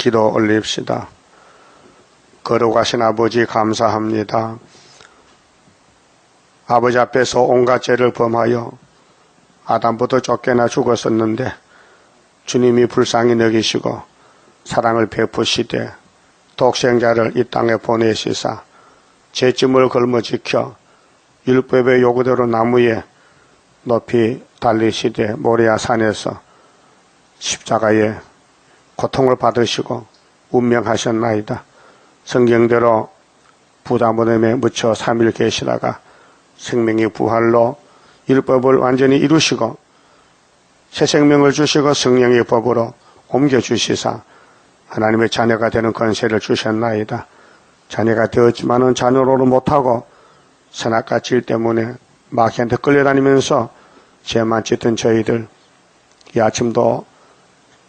기도 올립시다. 거룩하신 아버지 감사합니다. 아버지 앞에서 온갖 죄를 범하여 아담부터 쫓겨나 죽었었는데 주님이 불쌍히 여기시고 사랑을 베푸시되 독생자를 이 땅에 보내시사 죄짐을 걸머지켜 율법의 요구대로 나무에 높이 달리시되 모리아 산에서 십자가에 고통을 받으시고 운명하셨나이다. 성경대로 부다모뎀에 묻혀 3일 계시다가 생명의 부활로 율법을 완전히 이루시고 새 생명을 주시고 성령의 법으로 옮겨주시사 하나님의 자녀가 되는 권세를 주셨나이다. 자녀가 되었지만은 자녀로는 못하고 선악과 질 때문에 마귀한테 끌려다니면서 죄만 짓던 저희들, 이 아침도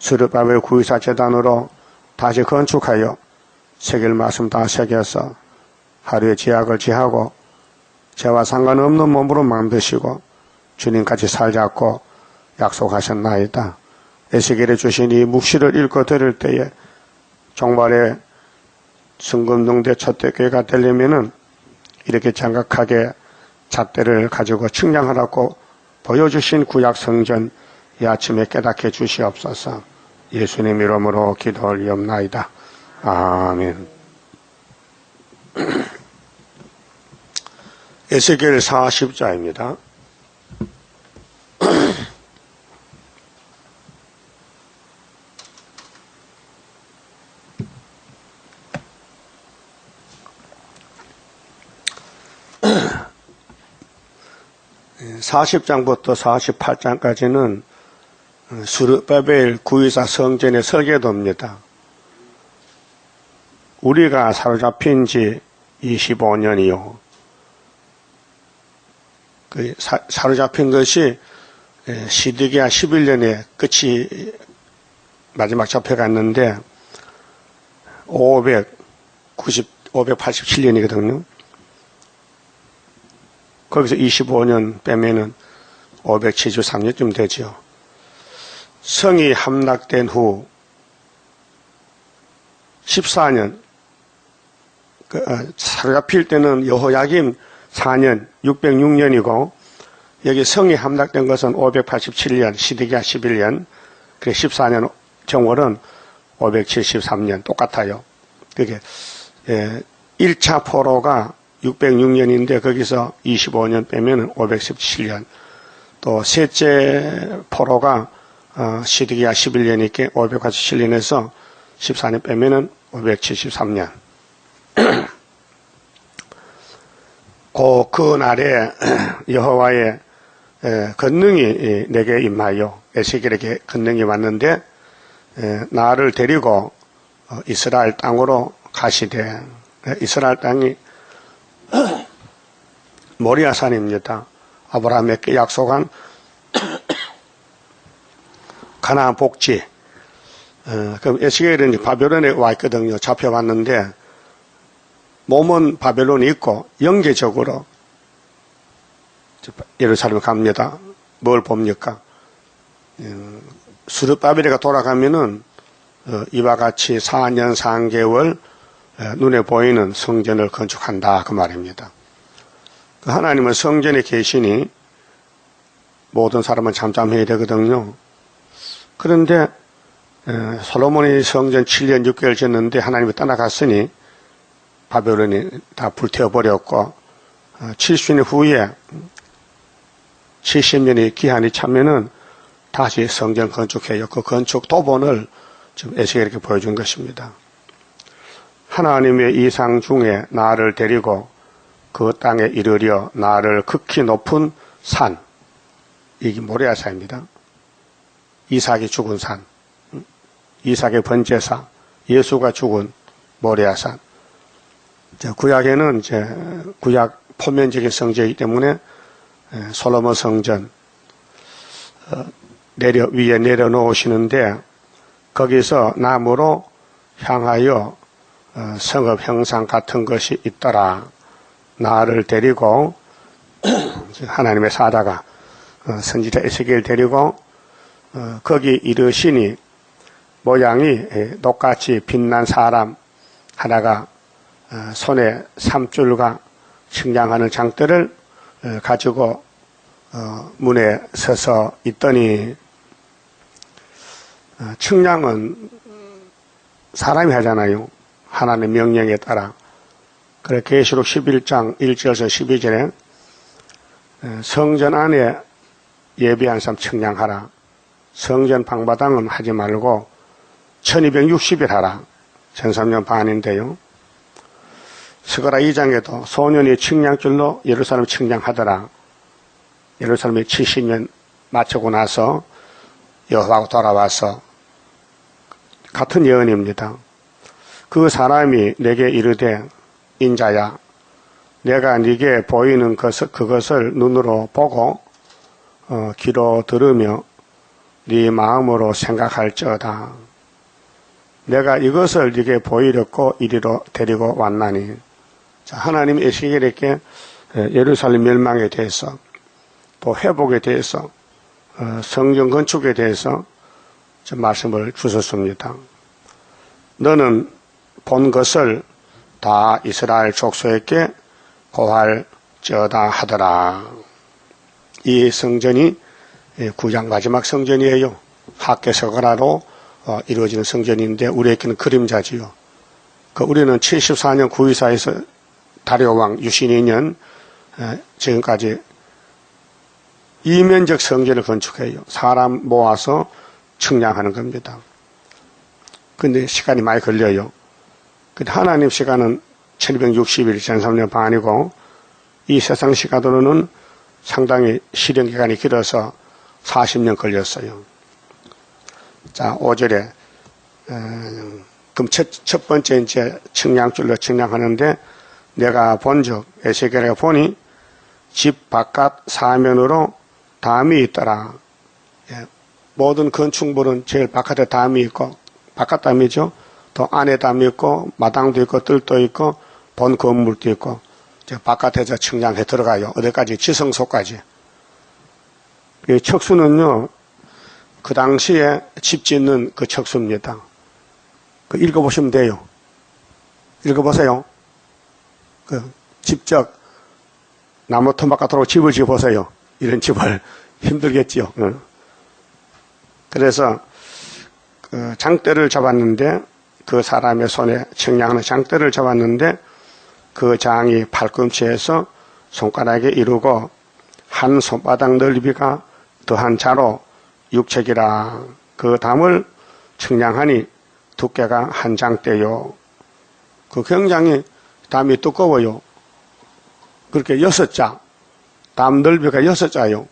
스룹바벨 구의사 재단으로 다시 건축하여 새길 말씀 다 새겨서 하루의 죄악을 제하고 죄와 상관없는 몸으로 만드시고 주님같이 살자고 약속하셨나이다. 에스겔에 주신 이 묵시를 읽고 들을 때에 종말의 성금동대 첫대 교회가 되려면은 이렇게 장각하게 잣대를 가지고 측량하라고 보여주신 구약 성전 이 아침에 깨닫게 주시옵소서. 예수님 이름으로 기도 올리옵나이다. 아멘. 에스겔 40자입니다. (40장부터) (48장까지는) 스룹바벨 구의사 성전의 설계도입니다. 우리가 사로잡힌 지 25년이요. 사로잡힌 것이 시드기야 11년에 끝이 마지막 잡혀갔는데 587년이거든요. 거기서 25년 빼면은 573년쯤 되죠. 성이 함락된 후 14년, 사로잡힐 때는 여호야김 4년, 606년이고, 여기 성이 함락된 것은 587년, 시드기야 11년, 그래 14년 정월은 573년, 똑같아요. 그게, 1차 포로가 606년인데, 거기서 25년 빼면 517년, 또 셋째 포로가 시드기야 11년이니까 587년에서 14년 빼면은 573년. 그 날에 여호와의 권능이 내게 임하여 에스겔에게 권능이 왔는데 나를 데리고 이스라엘 땅으로 가시되 이스라엘 땅이 모리아산입니다. 아브라함에게 약속한 가나안 복지. 그럼 에스겔은 바벨론에 와 있거든요. 잡혀왔는데 몸은 바벨론에 있고 영계적으로 예루살렘 갑니다. 뭘 봅니까? 스룹바벨이가 돌아가면은 이와 같이 4년 3개월 눈에 보이는 성전을 건축한다 그 말입니다. 하나님은 성전에 계시니 모든 사람은 잠잠해야 되거든요. 그런데 솔로몬이 성전 7년 6개월 지었는데 하나님이 떠나갔으니 바벨론이 다 불태워버렸고 70년 후에 70년의 기한이 차면은 다시 성전 건축해요. 그 건축 도본을 지금 에스겔에게 보여준 것입니다. 하나님의 이상 중에 나를 데리고 그 땅에 이르려 나를 극히 높은 산, 이게 모리아산입니다. 이삭이 죽은 산, 이삭의 번제사, 예수가 죽은 모리아산. 구약에는 이제 구약 포면적인 성전이기 때문에 솔로몬 성전 위에 내려놓으시는데 거기서 나무로 향하여 성읍 형상 같은 것이 있더라. 나를 데리고 하나님의 사자가 선지자 에스겔 데리고 거기 이르시니 모양이 똑같이 빛난 사람 하나가 손에 삼줄과 측량하는 장대를 가지고 문에 서서 있더니, 측량은 사람이 하잖아요. 하나님의 명령에 따라. 그래 계시록 11장 1절에서 12절에 성전 안에 예배한 사람 측량하라. 성전 방바닥은 하지 말고 1260일 하라. 13년 반인데요. 스가랴 2장에도 소년이 측량줄로 예루살렘 측량하더라. 예루살렘이 70년 마치고 나서 여호와가 돌아와서 같은 예언입니다. 그 사람이 내게 이르되 인자야, 내가 네게 보이는 그것을 눈으로 보고 귀로 들으며 네 마음으로 생각할지어다. 내가 이것을 네게 보이려고 이리로 데리고 왔나니. 자, 하나님 에스겔에게 예루살렘 멸망에 대해서, 또 회복에 대해서, 성전 건축에 대해서 말씀을 주셨습니다. 너는 본 것을 다 이스라엘 족속에게 고할지어다 하더라. 이 성전이 구약 마지막 성전이에요. 학개서가라로 이루어지는 성전인데 우리에게는 그림자지요. 우리는 74년 구이사에서 다리오 왕 유신이년 지금까지 이면적 성전을 건축해요. 사람 모아서 측량하는 겁니다. 근데 시간이 많이 걸려요. 근데 하나님 시간은 1260일, 13년 반이고, 이 세상 시간으로는 상당히 실행 기간이 길어서 40년 걸렸어요. 자, 5절에, 그럼 첫 번째 이제 측량줄로 측량하는데, 내가 본즉, 에스겔에게 보니, 집 바깥 사면으로 담이 있더라. 예, 모든 건축물은 제일 바깥에 담이 있고, 바깥 담이죠. 또 안에 담이 있고, 마당도 있고, 뜰도 있고, 본 건물도 있고, 바깥에서 측량해 들어가요. 어디까지? 지성소까지. 이 척수는요, 그 당시에 집 짓는 그 척수입니다. 읽어보시면 돼요. 읽어보세요. 직접 나무 터 바깥으로 집을 지어보세요. 이런 집을 힘들겠지요. 그래서 그 장대를 잡았는데, 그 사람의 손에 측량하는 장대를 잡았는데, 그 장이 팔꿈치에서 손가락에 이르고 한 손바닥 넓이가 더한 자로 육책이라. 그 담을 측량하니 두께가 한 장대요. 굉장히 담이 두꺼워요. 그렇게 6자, 담 넓이가 6자요.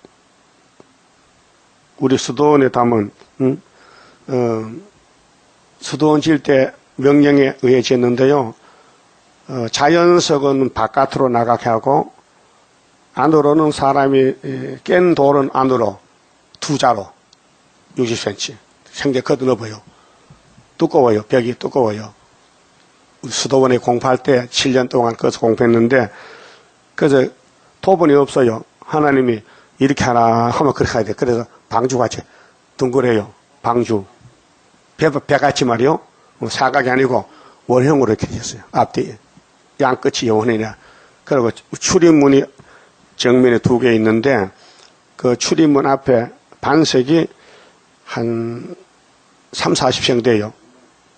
우리 수도원의 담은 수도원 지을 때 명령에 의해 지었는데요. 자연석은 바깥으로 나가게 하고, 안으로는 사람이 깬 돌은 안으로 2자로 60cm 생계 거듭 보여. 두꺼워요. 벽이 두꺼워요. 우리 수도원에 공부할 때 7년 동안 거기서 공부했는데, 그래서 토분이 없어요. 하나님이 이렇게 하나 하면 그렇게 해야 돼. 그래서 방주같이 둥그래요. 방주. 배같이 말이요. 사각이 아니고 원형으로 이렇게 되었어요. 앞뒤. 양끝이 원이냐. 그리고 출입문이 정면에 2개 있는데, 그 출입문 앞에 반석이 한 30-40평 돼요.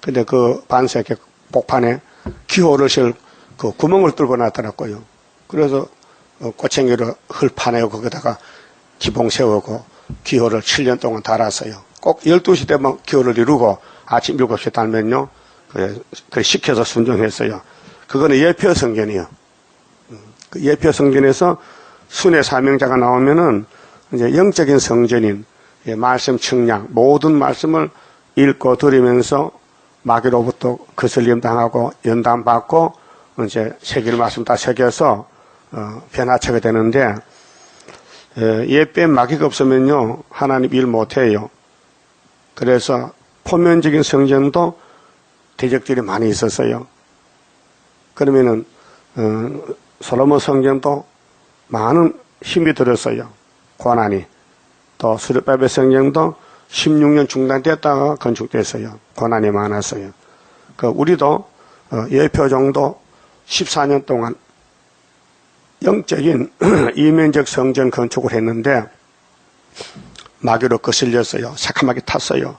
근데 그 반석 복판에 기호를 실 그 구멍을 뚫고 놨더라고요. 그래서 꼬챙이로 흙 파내고 거기다가 기봉 세우고 기호를 7년 동안 달았어요. 꼭 12시 되면 기호를 이루고 아침 7시에 달면요. 그래 시켜서 순종했어요. 그거는 예표 성전이요. 그 예표 성전에서 순회 사명자가 나오면은 이제 영적인 성전인 말씀 측량, 모든 말씀을 읽고 들으면서 마귀로부터 거슬림 당하고 연단 받고 이제 새길 말씀 다 새겨서 변화체가 되는데, 예배 마귀가 없으면요 하나님 일 못해요. 그래서 포면적인 성전도 대적들이 많이 있었어요. 그러면은 솔로몬 성전도 많은 힘이 들었어요. 고난이. 또 수르바벨 성전도 16년 중단됐다가 건축됐어요. 고난이 많았어요. 우리도 예표 정도 14년 동안 영적인 이면적 성전 건축을 했는데 마귀로 거슬렸어요. 새카맣게 탔어요.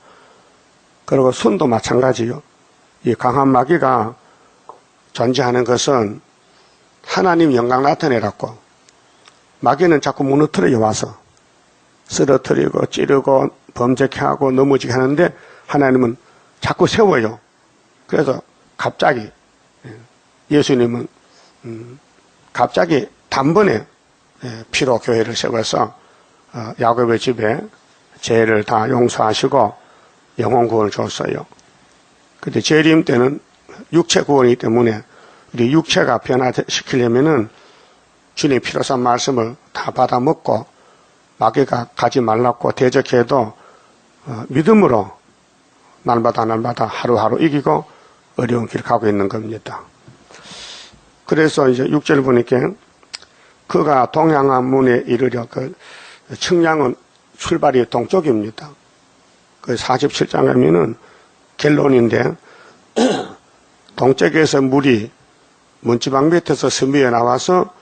그리고 순도 마찬가지요. 이 강한 마귀가 존재하는 것은 하나님 영광 나타내라고. 마귀는 자꾸 무너뜨려 와서 쓰러뜨리고 찌르고 범죄케 하고 넘어지게 하는데 하나님은 자꾸 세워요. 그래서 갑자기 예수님은 갑자기 단번에 피로 교회를 세워서 야곱의 집에 죄를 다 용서하시고 영혼 구원을 줬어요. 근데 재림 때는 육체 구원이기 때문에 우리 육체가 변화시키려면은 주님 피로산 말씀을 다 받아 먹고 마귀가 가지 말라고 대적해도 믿음으로 날마다 하루하루 이기고 어려운 길을 가고 있는 겁니다. 그래서 이제 6절 보니까 그가 동양한 문에 이르려 청량은 출발이 동쪽입니다. 47장 가면은 결론인데 동쪽에서 물이 문지방 밑에서 스미어 나와서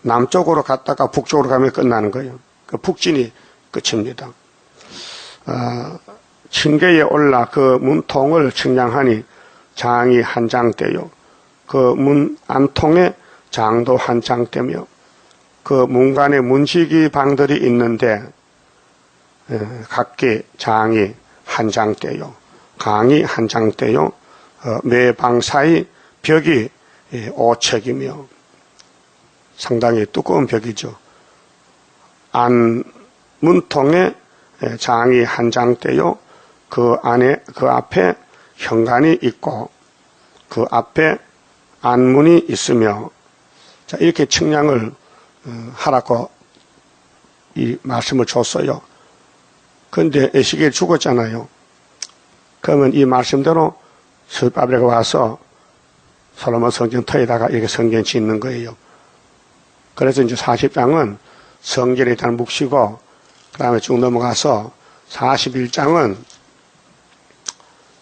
남쪽으로 갔다가 북쪽으로 가면 끝나는 거예요. 북진이 끝입니다. 층계에 올라 그 문통을 측량하니 장이 한 장대요. 그 문 안통에 장도 한 장대며 그 문간에 문지기 방들이 있는데 각기 장이 한 장대요. 강이 한 장대요. 매 방 사이 벽이 5척이며 상당히 두꺼운 벽이죠. 안 문통에 장이 한 장대요. 그 앞에 현관이 있고 그 앞에 안문이 있으며 자 이렇게 측량을 하라고 이 말씀을 줬어요. 그런데 에스겔이 죽었잖아요. 그러면 이 말씀대로 스룹바벨이 와서 솔로몬 성전 터에다가 이렇게 성전 짓는 거예요. 그래서 이제 40장은 성전에 일단 묵시고 그 다음에 쭉 넘어가서 41장은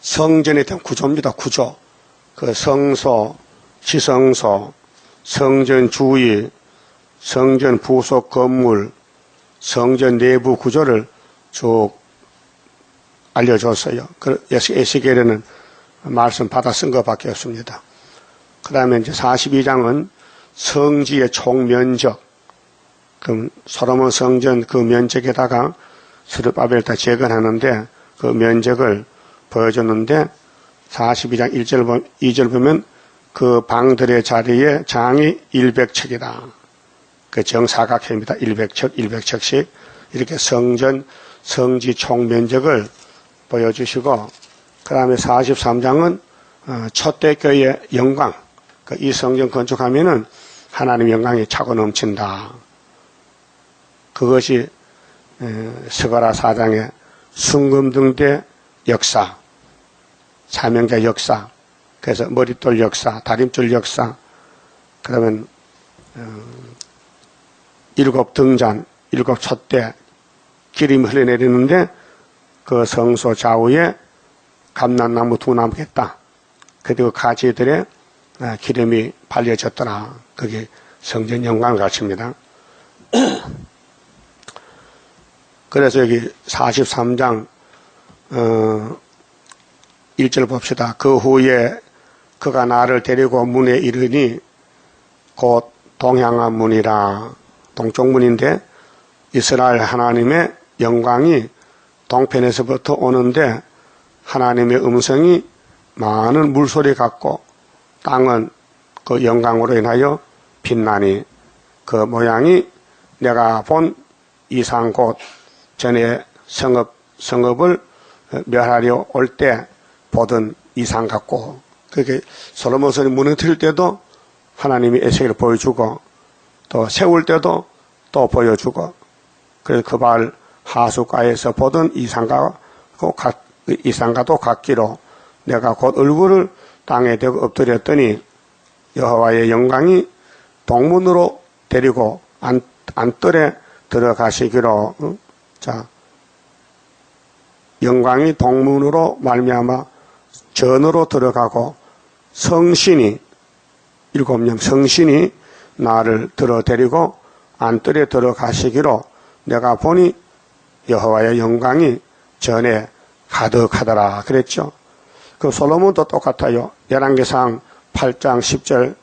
성전에 대한 구조입니다. 구조. 그 성소, 지성소, 성전 주위, 성전 부속 건물, 성전 내부 구조를 쭉 알려줬어요. 에스겔에는 말씀 받아 쓴 것밖에 없습니다. 그 다음에 이제 42장은 성지의 총 면적, 그럼 솔로몬 성전 그 면적에다가 스룹바벨을 다 재건하는데 그 면적을 보여줬는데 42장 2절 보면 그 방들의 자리에 장이 100척이다. 그 정사각형입니다. 100척, 100척씩 이렇게 성지 총 면적을 보여주시고 그 다음에 43장은 초대교회의 영광, 이 성전 건축하면은 하나님 영광이 차고 넘친다. 그것이 스가랴 4장의 순금등대 역사, 사명자 역사, 그래서 머릿돌 역사, 다림줄 역사, 그러면 7 등잔, 7 촛대 기름이 흘러내리는데 그 성소 좌우에 감람나무 2나무가 있다. 그리고 가지들의 기름이 발려졌더라. 그게 성전 영광을 가르칩니다. 그래서 여기 43장 1절 봅시다. 그 후에 그가 나를 데리고 문에 이르니 곧 동향한 문이라. 동쪽 문인데 이스라엘 하나님의 영광이 동편에서부터 오는데 하나님의 음성이 많은 물소리 같고 땅은 그 영광으로 인하여 빛나니 그 모양이 내가 본 이상 곧 전에 성읍을 멸하려 올 때 보던 이상 같고 그렇게 솔로몬이 무너뜨릴 때도 하나님이 에스겔을 보여주고 또 세울 때도 또 보여주고 그래서 그 바알 하수가에서 보던 이상과도 같기로 내가 곧 얼굴을 땅에 대고 엎드렸더니 여호와의 영광이 동문으로 데리고 안뜰에 들어가시기로. 자, 영광이 동문으로 말미암아 전으로 들어가고 성신이 일곱령 성신이 나를 들어데리고 안뜰에 들어가시기로 내가 보니 여호와의 영광이 전에 가득하더라 그랬죠. 그 솔로몬도 똑같아요. 열왕기상 8장 10절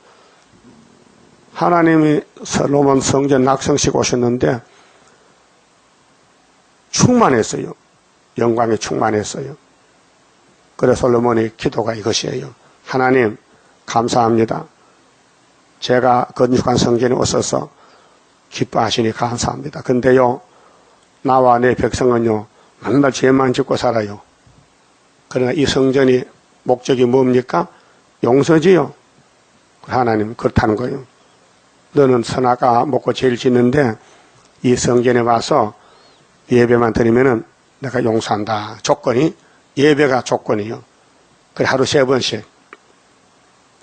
하나님이 솔로몬 성전 낙성식 오셨는데 충만했어요. 영광이 충만했어요. 그래서 솔로몬의 기도가 이것이에요. 하나님 감사합니다. 제가 건축한 성전에 오셔서 기뻐하시니 감사합니다. 근데요 나와 내 백성은요 맨날 죄만 짓고 살아요. 그러나 이 성전이 목적이 뭡니까? 용서지요. 하나님 그렇다는 거예요. 너는 선악과 먹고 죄를 짓는데 이 성전에 와서 예배만 드리면은 내가 용서한다. 조건이 예배가 조건이요. 그래 하루 3번씩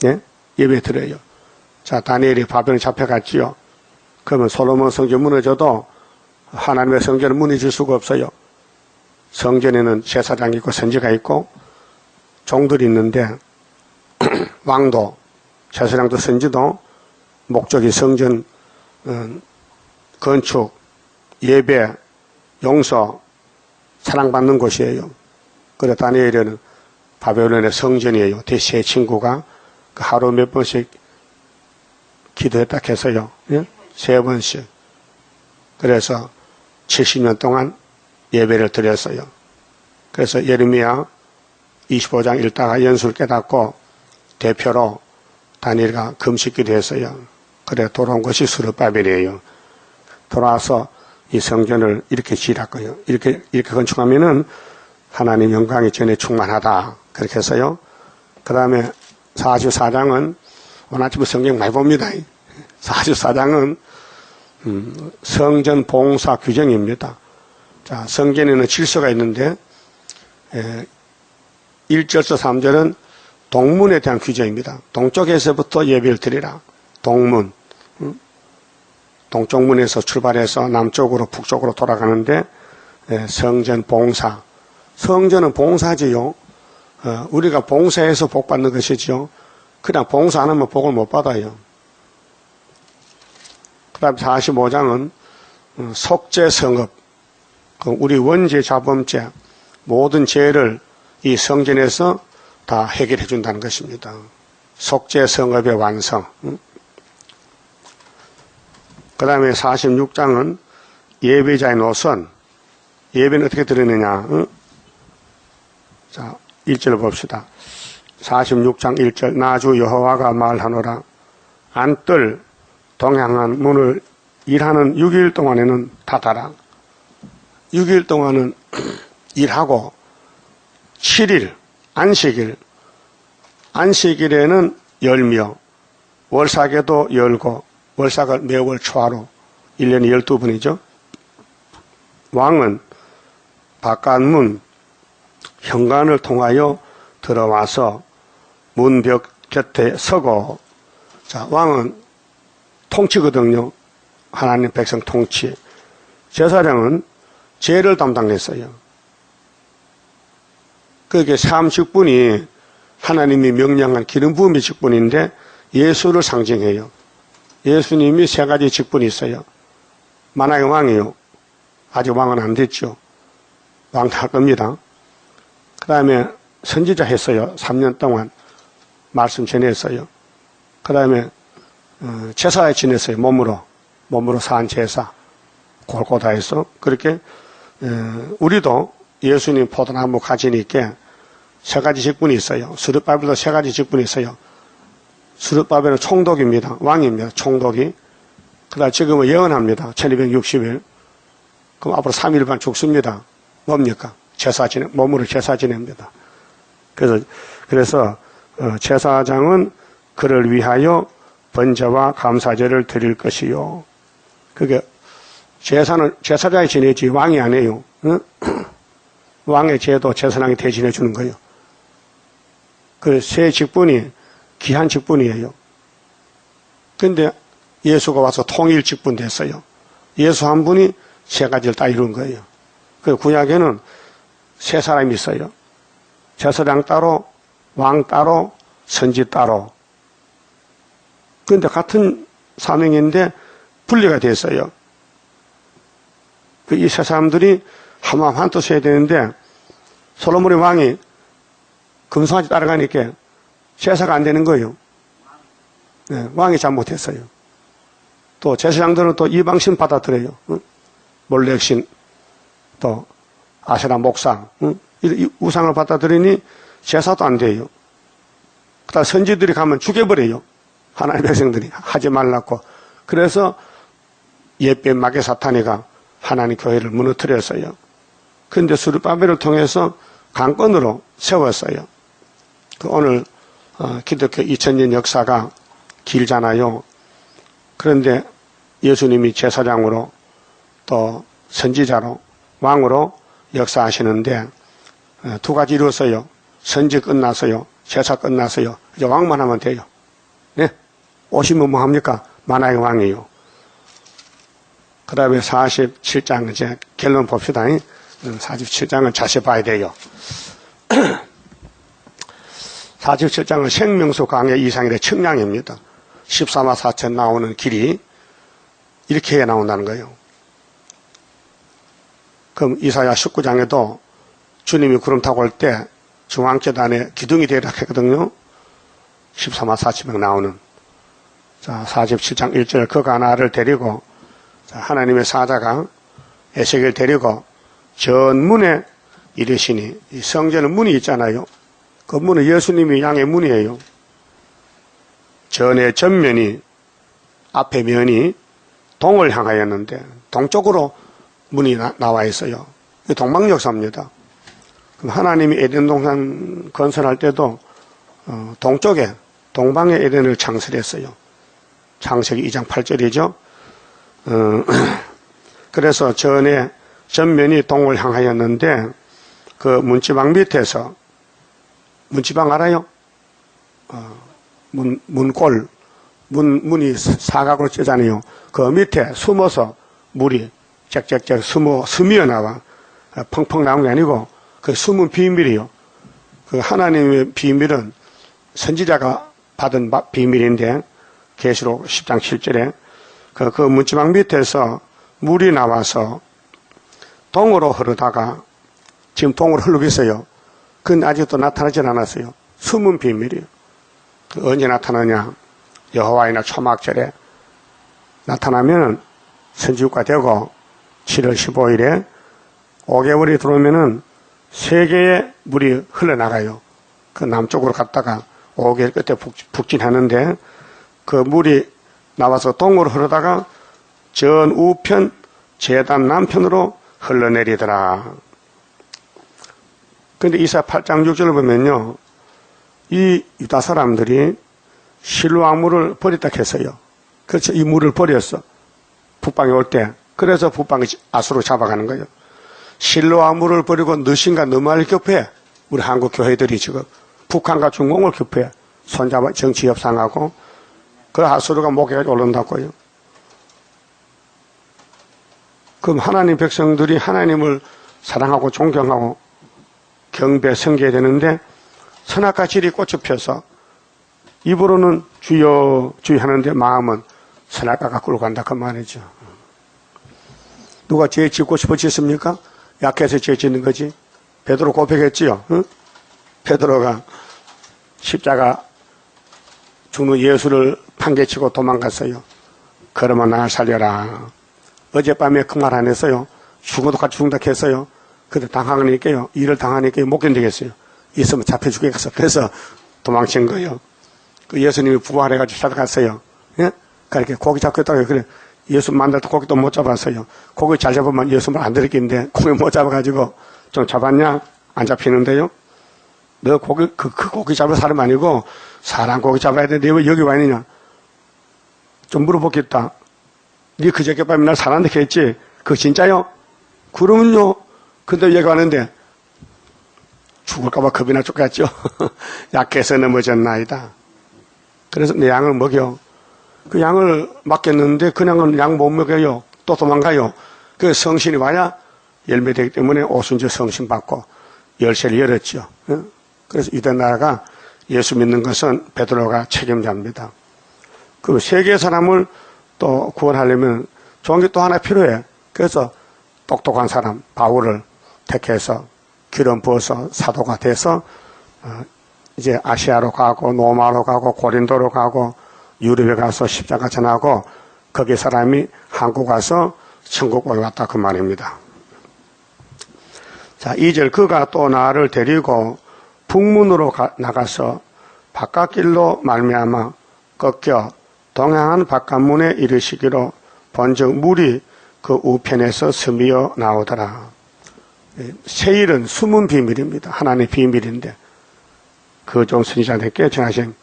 예? 예배 드려요. 자 다니엘이 바벨론 잡혀갔지요. 그러면 솔로몬 성전 무너져도 하나님의 성전은 무너질 수가 없어요. 성전에는 제사장이 있고 선지가 있고 종들이 있는데 왕도 제사장도 선지도 목적이 성전 건축, 예배, 용서, 사랑받는 곳이에요. 그래 다니엘은 바벨론의 성전이에요. 제 친구가 그 하루 몇 번씩 기도했다 해서요. 예? 3번씩. 그래서 70년 동안 예배를 드렸어요. 그래서 예레미야 25장 읽다가 연수를 깨닫고 대표로 다니엘가 금식기도 했어요. 그래 돌아온 것이 스룹바벨이에요. 돌아와서 이 성전을 이렇게 지으라고요. 이렇게 건축하면은 하나님 영광이 전에 충만하다. 그렇게 해서요. 그 다음에 44장은 오늘 아침에 성경 많이 봅니다. 44장은 성전 봉사 규정입니다. 자, 성전에는 질서가 있는데 1절에서 3절은 동문에 대한 규정입니다. 동쪽에서부터 예배를 드리라. 동문. 동쪽 문에서 출발해서 남쪽으로 북쪽으로 돌아가는데 성전 봉사. 성전은 봉사지요. 우리가 봉사해서 복 받는 것이지요. 그냥 봉사 안 하면 복을 못 받아요. 그 다음 45장은 속죄성업. 우리 원죄, 자범죄, 모든 죄를 이 성전에서 다 해결해 준다는 것입니다. 속죄성업의 완성. 그 다음에 46장은 예배자의 노선. 예배는 어떻게 드리느냐. 자, 1절 봅시다. 46장 1절 나주 여호와가 말하노라. 안뜰 동향한 문을 일하는 6일 동안에는 닫아라. 6일 동안은 일하고 7일 안식일 안식일에는 열며 월삭에도 열고 월삭을 매월 초하루 1년에 12번이죠. 왕은 바깥문 현관을 통하여 들어와서 문벽 곁에 서고 자 왕은 통치거든요. 하나님 백성 통치. 제사장은 죄를 담당했어요. 그게 30분이 하나님이 명령한 기름 부음의 직분인데 예수를 상징해요. 예수님이 3가지 직분이 있어요. 만왕의 왕이요. 아직 왕은 안 됐죠. 왕 할 겁니다. 그 다음에 선지자 했어요. 3년 동안 말씀 전했어요. 그 다음에 제사에 지냈어요. 몸으로 산 제사 골고다해서 그렇게 우리도 예수님 포도나무 가지니 있게 3가지 직분이 있어요. 스룹바벨도 3가지 직분이 있어요. 스룹바벨은 총독입니다. 왕입니다. 총독이. 그 다음 지금은 예언합니다. 1260일. 그럼 앞으로 3일반 죽습니다. 뭡니까? 몸으로 제사 지냅니다. 그래서 제사장은 그를 위하여 번제와 감사제를 드릴 것이요. 그게 제사장이 지내지 왕이 안 해요. 응? 왕의 제도 제사장이 대신해 주는 거예요. 그 세 직분이 귀한 직분이에요. 그런데 예수가 와서 통일 직분 됐어요. 예수 한 분이 3가지를 다 이룬 거예요. 그 구약에는 세 사람이 있어요. 제사장 따로, 왕 따로, 선지 따로. 그런데 같은 사명인데 분리가 됐어요. 이 세 사람들이 한마음 한뜻 해야 되는데 솔로몬의 왕이 금송아지 따라가니까 제사가 안 되는 거예요. 네, 왕이 잘못했어요. 또 제사장들은 또 이방신 받아들여요. 몰렉신, 또 아세라 목상, 이 우상을 받아들이니 제사도 안 돼요. 그다음 선지들이 가면 죽여버려요. 하나님의 백성들이 하지 말라고. 그래서 옛뱀 마귀 사탄이가 하나님 교회를 무너뜨렸어요. 그런데 스룹바벨을 통해서 강권으로 세웠어요. 오늘 기독교 2000년 역사가 길잖아요. 그런데 예수님이 제사장으로 또 선지자로 왕으로 역사하시는데 두 가지 이루었어요. 선지 끝났어요. 제사 끝났어요. 이제 왕만 하면 돼요. 네? 오시면 뭐 합니까? 만왕의 왕이에요. 그 다음에 47장 이제 결론 봅시다. 47장은 자세히 봐야 돼요. 47장은 생명수 강의 이상일의 측량입니다. 14만 4천 나오는 길이 이렇게 나온다는 거예요. 그럼 이사야 19장에도 주님이 구름 타고 올 때 중앙재단에 기둥이 되라 했거든요. 14만 4천 명 나오는. 자, 47장 1절 그 가나를 데리고 자, 하나님의 사자가 에세겔을 데리고 전문에 이르시니 이 성전은 문이 있잖아요. 그 문은 예수님이 양의 문이에요. 전의 전면이 앞에 면이 동을 향하였는데 동쪽으로 문이 나와 있어요. 동방역사입니다. 그럼 하나님이 에덴 동산 건설할 때도 동쪽에 동방의 에덴을 창설했어요. 창세기 2장 8절이죠. 그래서 전에 전면이 동을 향하였는데 그 문지방 밑에서 문지방 알아요? 문골 문이 사각으로 째잖아요. 그 밑에 숨어서 물이 짹짹짹 스미어 나와. 펑펑 나온 게 아니고 그 숨은 비밀이요. 그 하나님의 비밀은 선지자가 받은 비밀인데 계시록 10장 7절에 그 문지방 밑에서 물이 나와서 동으로 흐르다가 지금 동으로 흐르고 있어요. 그건 아직도 나타나지 않았어요. 숨은 비밀이에요. 그 언제 나타나냐? 여호와이나 초막절에 나타나면 선지국가 되고 7월 15일에 5개월이 들어오면은 3개의 물이 흘러나가요. 그 남쪽으로 갔다가 5개월 끝에 북진하는데 그 물이 나와서 동으로 흐르다가 전 우편 제단 남편으로 흘러내리더라. 근데 이사 8장 6절을 보면요. 이 유다 사람들이 실로암 물을 버렸다 했어요. 그렇죠. 이 물을 버렸어. 북방에 올 때. 그래서 북방이 아수로 잡아가는 거예요. 실로암 물을 버리고 너신과 너말 교폐. 우리 한국 교회들이 지금 북한과 중공을 교폐. 손잡아 정치 협상하고 그 아수르가 목에까지 올라온다고요. 그럼 하나님 백성들이 하나님을 사랑하고 존경하고 경배 섬겨야 되는데 선악과 질이 꽃을 펴서 입으로는 주여 주여 하는데 마음은 선악과가 끌고 간다 그 말이죠. 누가 죄 짓고 싶어 짓습니까? 약해서 죄 짓는 거지. 베드로 고백했지요. 응? 베드로가 십자가 죽는 예수를 판개치고 도망갔어요. 그러면 날 살려라. 어젯밤에 그 말 안 했어요. 죽어도 같이 죽는다 했어요. 근데 당하니까요. 일을 당하니까 못 견디겠어요. 있으면 잡혀 죽겠어. 그래서 도망친 거예요. 그 예수님이 부활해가지고 찾아갔어요. 예? 그렇게 고기 잡겠다고 그래. 예수 만날 때 고기도 못 잡았어요. 고기 잘 잡으면 예수만 안 들었겠는데 고기 못 잡아가지고 좀 잡았냐? 안 잡히는데요. 너 고기 그 고기 잡을 사람 아니고 사람 고기 잡아야 되는데 왜 여기 와 있느냐? 좀 물어보겠다. 네 그저께 밤에 날 살았는데 했지? 그거 진짜요? 그러면요. 근데 여기 왔는데 죽을까봐 겁이 나 죽겠죠. 약해서 넘어졌나이다. 그래서 내 양을 먹여. 그 양을 맡겼는데 그냥은 양 못 먹여요. 또 도망가요. 그 성신이 와야 열매되기 때문에 오순절 성신 받고 열쇠를 열었죠. 그래서 유대 나라가 예수 믿는 것은 베드로가 책임자입니다. 그 세계 사람을 또 구원하려면 좋은 게 또 하나 필요해. 그래서 똑똑한 사람 바울을 택해서 기름 부어서 사도가 돼서 이제 아시아로 가고 로마로 가고 고린도로 가고 유럽에 가서 십자가 전하고 거기 사람이 한국 가서 천국 올라갔다 그 말입니다. 자, 2절 그가 또 나를 데리고 북문으로 나가서 바깥길로 말미암아 꺾여 동행한 바깥문에 이르시기로 본즉 물이 그 우편에서 스미어 나오더라. 세일은 숨은 비밀입니다. 하나님의 비밀인데 그 종 선지자들께 전하신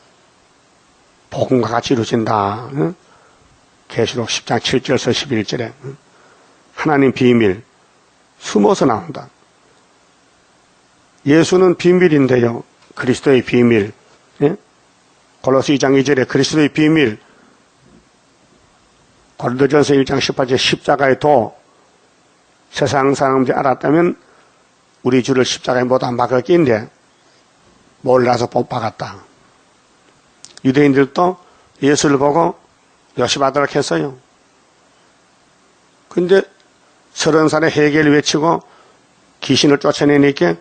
복음과 같이 이루어진다. 계시록 10장 7절에서 11절에 하나님 비밀 숨어서 나온다. 예수는 비밀인데요. 그리스도의 비밀. 골로새 2장 2절에 그리스도의 비밀, 고린도전서 1장 18절 십자가의 도, 세상 사람들이 알았다면 우리 주를 십자가에 못 안 박을 낀데 몰라서 못 박았다. 유대인들도 예수를 보고 요시받으라고 했어요. 근데 30살에 해결을 외치고 귀신을 쫓아내니까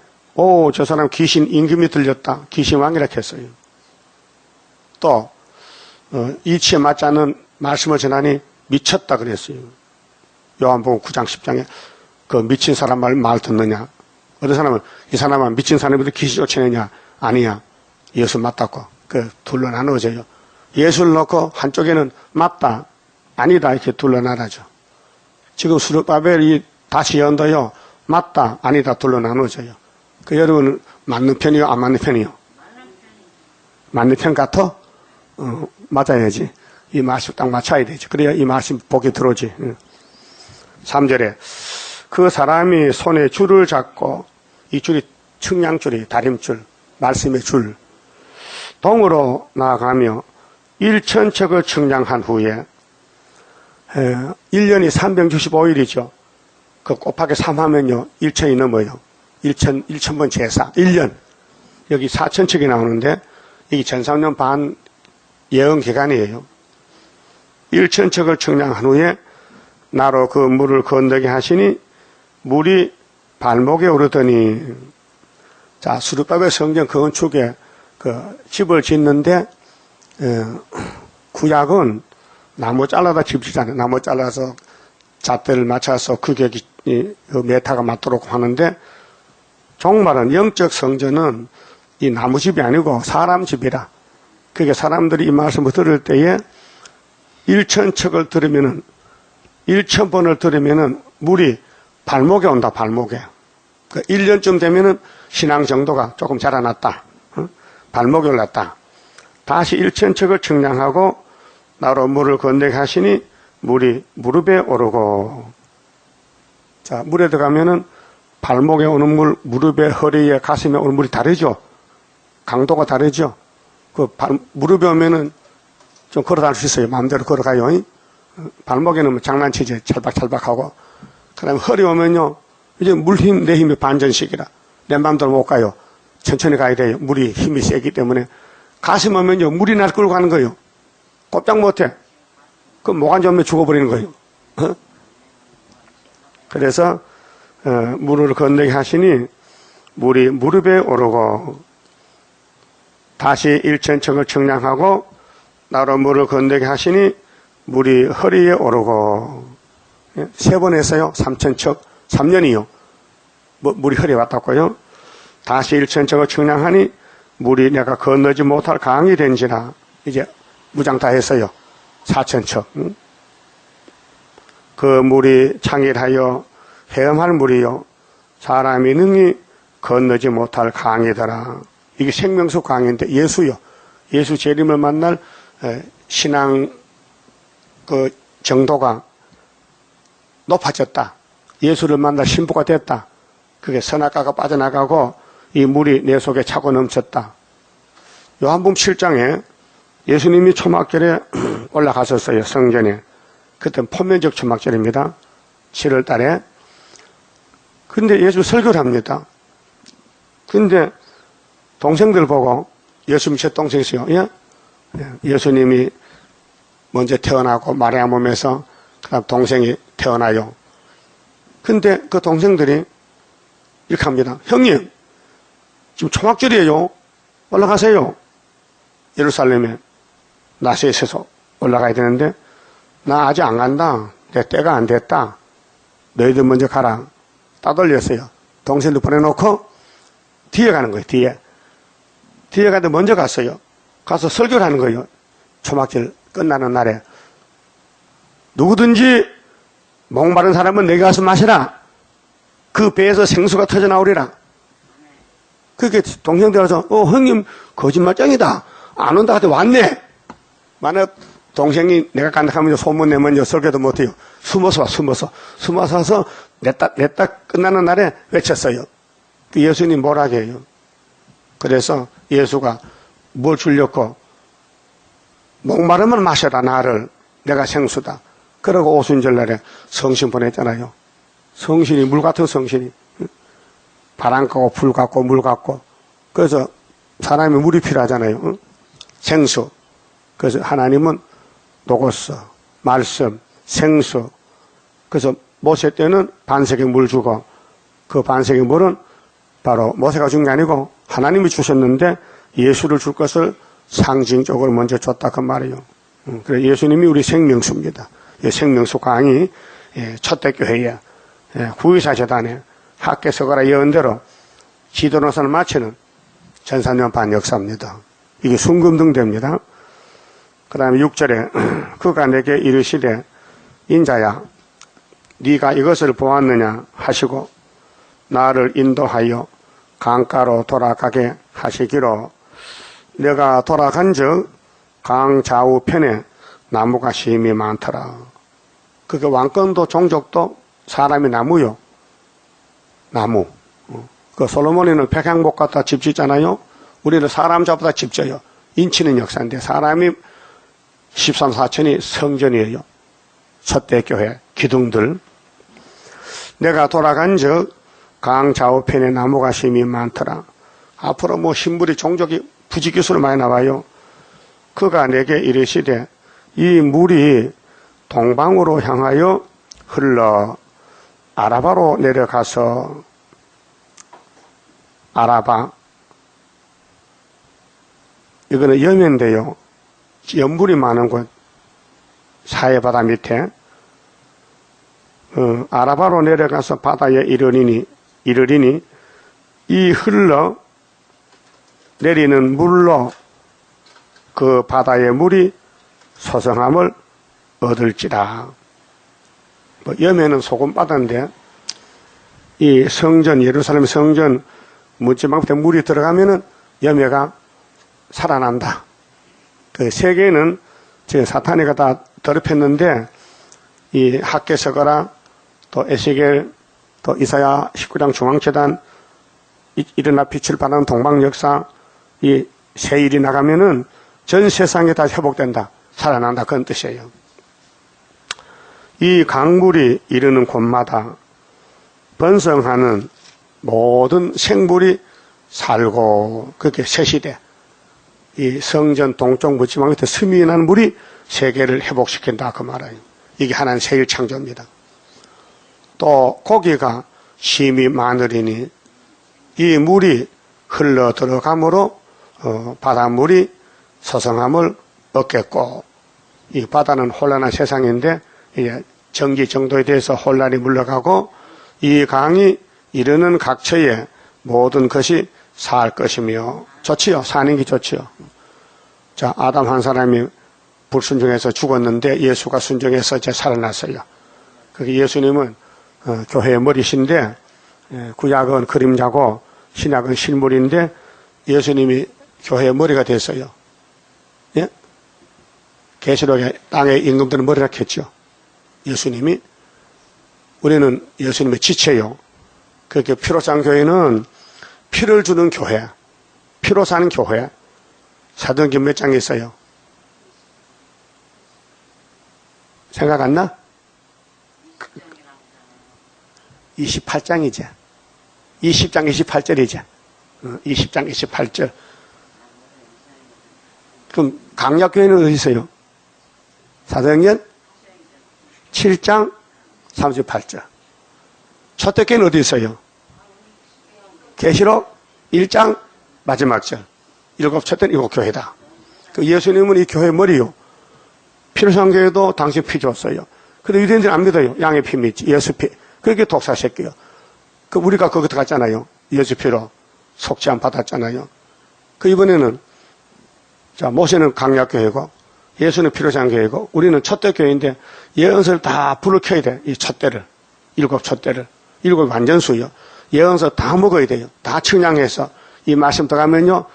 저 사람 귀신 임금이 들렸다. 귀신 왕이라고 했어요. 또 이치에 맞지 않는 말씀을 전하니 미쳤다 그랬어요. 요한복음 9장 10장에 그 미친 사람 말 듣느냐. 어떤 사람은 이 사람은 미친 사람인데 귀신 쫓아내냐. 아니야. 예수 맞다고. 둘러 나누어져요. 예수를 놓고 한쪽에는 맞다. 아니다. 이렇게 둘러 나눠져. 지금 수르바벨이 다시 연도요. 맞다. 아니다. 둘러 나누어져요. 여러분은 맞는 편이요? 안 맞는 편이요? 맞는 편 같아? 맞아야지. 이 말씀 딱 맞춰야 되지. 그래야 이 말씀 복이 들어오지. 3절에 그 사람이 손에 줄을 잡고 이 줄이 측량줄이 다림줄, 말씀의 줄 동으로 나아가며 1,000척을 측량한 후에 1년이 365일이죠. 그 곱하기 3하면요. 1,000이 넘어요. 1,000번 제사. 1년. 여기 4,000척이 나오는데 이게 전상년 반 예언 기간이에요. 1,000척을 측량한 후에 나로 그 물을 건너게 하시니 물이 발목에 오르더니 자, 수르바벨 성전 건축에 집을 짓는데 구약은 나무 잘라다 집 짓잖아요. 나무 잘라서 잣대를 맞춰서 규격이 메타가 맞도록 하는데 종말은 영적 성전은 이 나무집이 아니고 사람 집이라. 그게 사람들이 이 말씀을 들을 때에 1,000척을 들으면은 1,000번을 들으면은 물이 발목에 온다. 발목에. 1년쯤 되면은 신앙 정도가 조금 자라났다. 발목에 올랐다. 다시 1,000척을 측량하고 나로 물을 건너게 하시니 물이 무릎에 오르고. 자, 물에 들어가면은 발목에 오는 물, 무릎에, 허리에, 가슴에 오는 물이 다르죠. 강도가 다르죠. 무릎에 오면은 좀 걸어 다닐 수 있어요. 마음대로 걸어가요. 발목에는 뭐 장난치지. 찰박찰박하고. 그 다음에 허리 오면요. 이제 물 힘, 내 힘이 반전식이라. 내 마음대로 못 가요. 천천히 가야 돼요. 물이 힘이 세기 때문에. 가슴 오면요. 물이 날 끌고 가는 거예요. 꼼짝 못해. 모관지 오면 죽어버리는 거예요. 그래서 물을 건너게 하시니 물이 무릎에 오르고 다시 1,000척을 측량하고 나로 물을 건너게 하시니 물이 허리에 오르고 3번 했어요. 3,000척 3년이요. 물이 허리에 왔다고요. 다시 1,000척을 측량하니 물이 내가 건너지 못할 강이 된지라. 이제 무장 다 했어요. 4,000척. 그 물이 창일하여 헤엄할 물이요 사람이 능히 건너지 못할 강이더라. 이게 생명수 강인데 예수요. 예수 재림을 만날 신앙 그 정도가 높아졌다. 예수를 만날 신부가 됐다. 그게 선악과가 빠져나가고 이 물이 내 속에 차고 넘쳤다. 요한복음 7장에 예수님이 초막절에 올라갔었어요. 성전에. 그때는 포면적 초막절입니다. 7월 달에. 근데 예수 설교를 합니다. 근데 동생들 보고 예수님 제 동생이세요. 예? 예수님이 먼저 태어나고 마리아 몸에서 그다음 동생이 태어나요. 근데 그 동생들이 이렇게 합니다. 형님, 지금 초막절이에요. 올라가세요. 예루살렘에 나시에 있어서 올라가야 되는데 나 아직 안 간다. 내 때가 안 됐다. 너희들 먼저 가라. 따돌렸어요. 동생들 보내놓고 뒤에 가는 거예요. 뒤에 가는데 먼저 갔어요. 가서 설교를 하는 거예요. 초막절 끝나는 날에 누구든지 목마른 사람은 내게 가서 마시라. 그 배에서 생수가 터져 나오리라. 그렇게 동생들 와서 형님 거짓말쟁이다. 안 온다 하더니 왔네. 만약 동생이 내가 간다 하면 소문 내면 설교도 못해요. 숨어서 와서 냈다 끝나는 날에 외쳤어요. 그 예수님 뭐라고 해요. 그래서 예수가 뭘 주려고 목마르면 마셔라 나를 내가 생수다. 그러고 오순절날에 성신 보냈잖아요. 성신이 물 같은 성신이 바람 같고 불 같고 물 같고 그래서 사람이 물이 필요하잖아요. 생수. 그래서 하나님은 녹았어. 말씀, 생수. 그래서 모세 때는 반석의 물 주고 그 반석의 물은 바로 모세가 준 게 아니고 하나님이 주셨는데 예수를 줄 것을 상징적으로 먼저 줬다 그 말이에요. 그래서 예수님이 우리 생명수입니다. 생명수 강의 첫대교회에 구의사재단에 학계서가라 예언대로 지도노선을 마치는 전산년반 역사입니다. 이게 순금등대입니다. 그 다음에 6절에 그가 내게 이르시되 인자야 네가 이것을 보았느냐 하시고 나를 인도하여 강가로 돌아가게 하시기로 내가 돌아간즉 강 좌우편에 나무가 심이 많더라. 그게 왕권도 종족도 사람이 나무요. 나무. 그 솔로몬이는 백향목 갖다 집 짓잖아요. 우리는 사람 잡다 집 져요. 인치는 역사인데 사람이 13사천이 성전이에요. 첫대교회 기둥들. 내가 돌아간즉 강 좌우편에 나무가 심이 많더라. 앞으로 뭐 신물이 종족이 부지기수로 많이 나와요. 그가 내게 이르시되 이 물이 동방으로 향하여 흘러 아라바로 내려가서 아라바 이거는 염인데요. 염물이 많은 곳 사해바다 밑에 아라바로 내려가서 바다에 이르리니 이 흘러 내리는 물로 그 바다의 물이 소성함을 얻을지라. 염해는 소금바다인데 이 성전 예루살렘 성전 문지방부터 물이 들어가면은 염해가 살아난다. 그 세계는 지금 사탄이가 다 더럽혔는데 이 학계서거라 또 에스겔 또 이사야 19장 중앙재단 일어나 빛을 발하는 동방역사 이 세일이 나가면은 전 세상에 다 회복된다. 살아난다. 그런 뜻이에요. 이 강물이 이르는 곳마다 번성하는 모든 생물이 살고 그렇게 새시대 이 성전 동쪽 묻지마 밑에 스미난 물이 세계를 회복시킨다 그 말이에요. 이게 하나님 세일 창조입니다. 또 고기가 심이 많으리니 이 물이 흘러 들어감으로 바닷물이 서성함을 얻겠고 이 바다는 혼란한 세상인데 이제 정기 정도에 대해서 혼란이 물러가고 이 강이 이르는 각처에 모든 것이 살 것이며 좋지요. 사는 게 좋지요. 자, 아담 한 사람이 불순종해서 죽었는데 예수가 순종해서 이제 살아났어요. 그게 예수님은 교회의 머리신데 구약은 그림자고 신약은 실물인데 예수님이 교회의 머리가 됐어요. 예? 계시록에 땅의 임금들은 머리라 했죠. 예수님이 우리는 예수님의 지체요. 그렇게 피로 산 교회는 피를 주는 교회, 피로 사는 교회. 사도행전 몇 장이 있어요? 생각 안 나? 28장이지. 20장 28절이지. 20장 28절. 그럼 강약교회는 어디 있어요? 사도행전 7장 38절. 초대교회는 어디 있어요? 계시록 1장 마지막 절. 일곱 첫째는 이곳 교회다. 그 예수님은 이 교회의 머리요. 필요한 교회도 당신 피 줬어요. 근데 유대인들은 안 믿어요. 양의 피 믿지. 예수 피. 그렇게 독사새끼요. 그 우리가 거기 들어갔잖아요. 예수 피로 속죄함 받았잖아요. 그 이번에는 자 모세는 강약교회고 예수는 필요한 교회고 우리는 첫대교회인데 예언서를 다 불을 켜야 돼. 이 첫대를. 일곱 첫대를. 일곱 완전수요. 예언서 다 먹어야 돼요. 다 청량해서 이 말씀 들어가면요.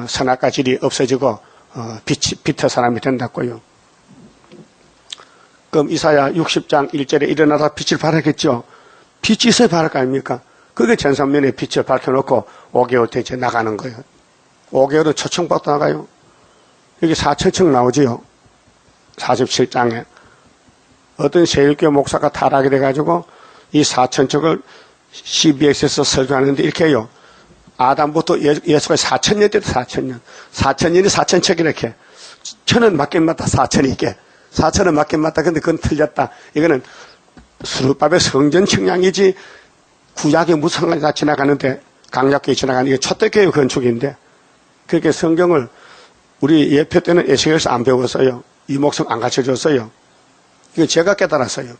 선악과 질이 없어지고 빛의 사람이 된다고요. 그럼 이사야 60장 1절에 일어나서 빛을 발하겠죠. 빛이 있어야 발할 거 아닙니까? 그게 전선면에 빛을 밝혀놓고 5개월 대체 나가는 거예요. 5개월은 초청받고 나가요. 여기 4천층 나오지요. 47장에. 어떤 세일교 목사가 타락이 돼가지고 이 4천층을 CBS에서 설교하는데 이렇게 해요. 아담부터 예수가 4천년 때도 4천년. 4천년이 4천척 이렇게. 천은 맞긴 맞다. 4천이 있게. 4천은 맞긴 맞다. 근데 그건 틀렸다. 이거는 수르밥의 성전 측량이지 구약의 무상을 다 지나가는데 강약교회 지나가는 이게 초대교회 건축인데 그렇게 성경을 우리 예표 때는 에스겔에서 안 배웠어요. 이 목성 안 가르쳐줬어요. 이거 제가 깨달았어요.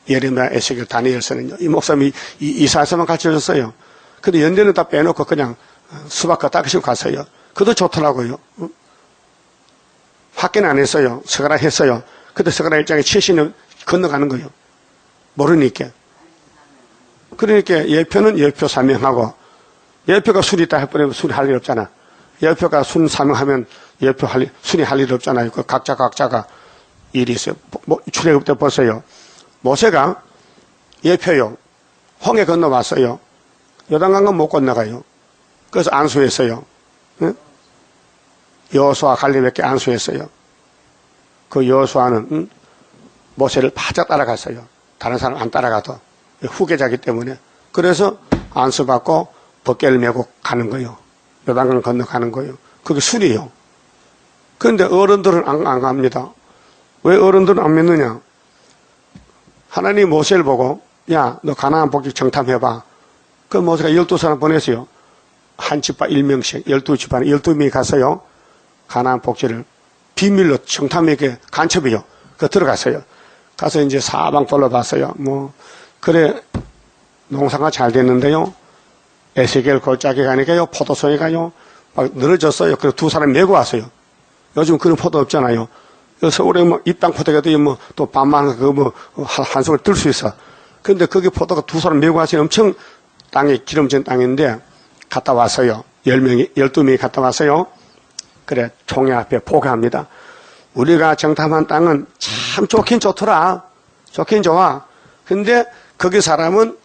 예레미야, 에스겔, 다니엘서는요. 이 목사님이 이사야서만 가르쳐줬어요. 근데 연대는 다 빼놓고 그냥 수박 걷다시고 갔어요. 그것도 좋더라고요. 확인 안 했어요. 서가라 했어요. 근데 서가라 일장에 70년 건너가는 거예요. 모르니까. 그러니까 예표는 예표 사명하고 예표가 술이 있다 해버리면 술이 할 일 없잖아. 예표가 순 사명하면 예표 순이 할 일 없잖아요. 그 각자가 일이 있어요. 출애굽 때 보세요. 모세가 예표요. 홍해 건너왔어요. 요단강은 못 건너가요. 그래서 안수했어요. 응? 여호수아 갈렙에게 안수했어요. 그 여호수아는 모세를 바짝 따라갔어요. 다른 사람 안 따라가도 후계자기 때문에. 그래서 안수받고 벗개를 메고 가는 거예요. 요단강 건너가는 거예요. 그게 술이에요. 그런데 어른들은 안 갑니다. 왜 어른들은 안 믿느냐? 하나님 모세를 보고 야, 너 가나안 복지 정탐해봐. 그 모세가 12사람 보냈어요. 한 집안 1명씩 12집안에 12명이 갔어요. 가나안 복지를 비밀로 정탐에게 간첩이요. 그 들어갔어요. 가서 이제 사방 둘러봤어요. 그래 농사가 잘 됐는데요. 에스겔 골짜기 가니까요. 포도송이 가요. 막 늘어졌어요. 그래서 두 사람 메고 왔어요. 요즘 그런 포도 없잖아요. 서울에 입당 포도가도 또 반만 한 송을 뜰 수 있어. 근데 거기 포도가 두 사람 메고 왔어요. 엄청 땅에 기름진 땅인데 갔다 왔어요. 10명이, 12명이 갔다 왔어요. 그래, 총회 앞에 포기합니다. 우리가 정탐한 땅은 참 좋긴 좋더라. 좋긴 좋아. 근데 거기 사람은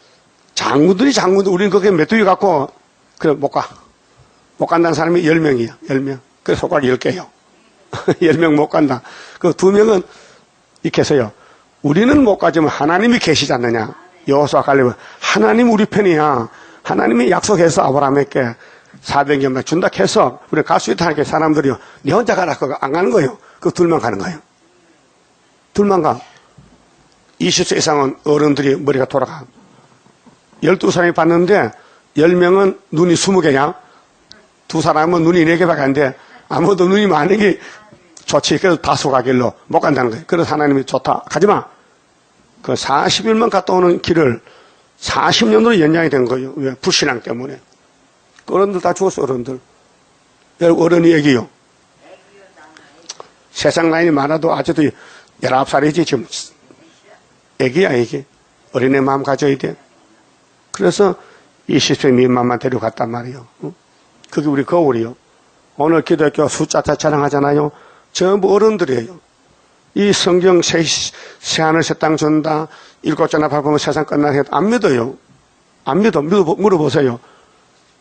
장군들, 우리는 거기에 메뚜기 갖고, 그래, 못 가. 못 간다는 사람이 10명이야, 10명. 그래서 손가락 10개요. 10명 못 간다. 그 2명은 이렇게 해서요. 우리는 못 가지만 하나님이 계시지 않느냐. 여호수아 갈렙은 하나님 우리 편이야. 하나님이 약속해서 아브라함에게 400년만 준다 해서 우리 갈 수 있다 하니까 사람들이요. 네 혼자 가라. 그거 안 가는 거예요. 그 둘만 가는 거예요. 둘만 가. 20세 이상은 어른들이 머리가 돌아가. 12사람이 봤는데 10명은 눈이 20개냐? 두 사람은 눈이 4개밖에 안 돼. 아무도 눈이 많은 게 좋지. 그래서 다소 가길로 못 간다는 거예요. 그래서 하나님이 좋다. 가지마. 그 40일만 갔다 오는 길을 40년으로 연장이 된 거예요. 왜? 불신앙 때문에. 어른들 다 죽었어, 어른들. 어른이 애기요. 세상 나이는 많아도 아직도 19살이지, 지금. 애기야, 애기. 어린애 마음 가져야 돼. 그래서 20세 미만만 데려갔단 말이에요. 그게 우리 거울이요. 오늘 기독교 숫자 자랑하잖아요. 전부 어른들이에요. 이 성경 새하늘 새 땅 준다. 7자나 밟으면 세상 끝나는 해도 안 믿어요. 안 믿어. 물어보세요.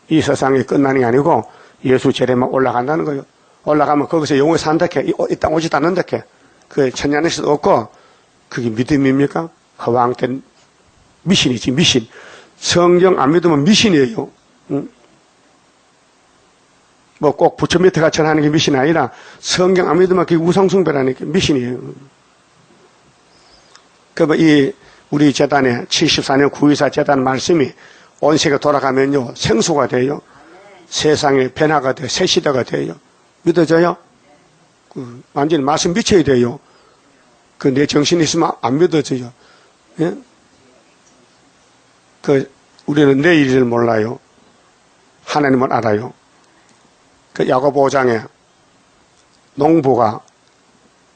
이 세상이 끝나는 게 아니고 예수 재림만 올라간다는 거예요. 올라가면 거기서 영원히 산다 해. 이 땅 오지도 않는다 해. 그 천년의 수도 없고 그게 믿음입니까? 허황된 미신이지, 미신. 성경 안 믿으면 미신이에요. 응? 뭐 꼭 부처 밑에 같이 하는 게 미신이 아니라 성경 안 믿으면 그게 우상숭배라는 게 미신이에요. 그러면 이 우리 재단의 74년 9.24 재단 말씀이 온 세계 돌아가면요 생수가 돼요. 세상에 변화가 돼요. 새 시대가 돼요. 믿어져요? 완전히 말씀 미쳐야 돼요. 그 내 정신이 있으면 안 믿어져요. 예? 우리는 내일을 몰라요. 하나님은 알아요. 그 야고보 5장에 농부가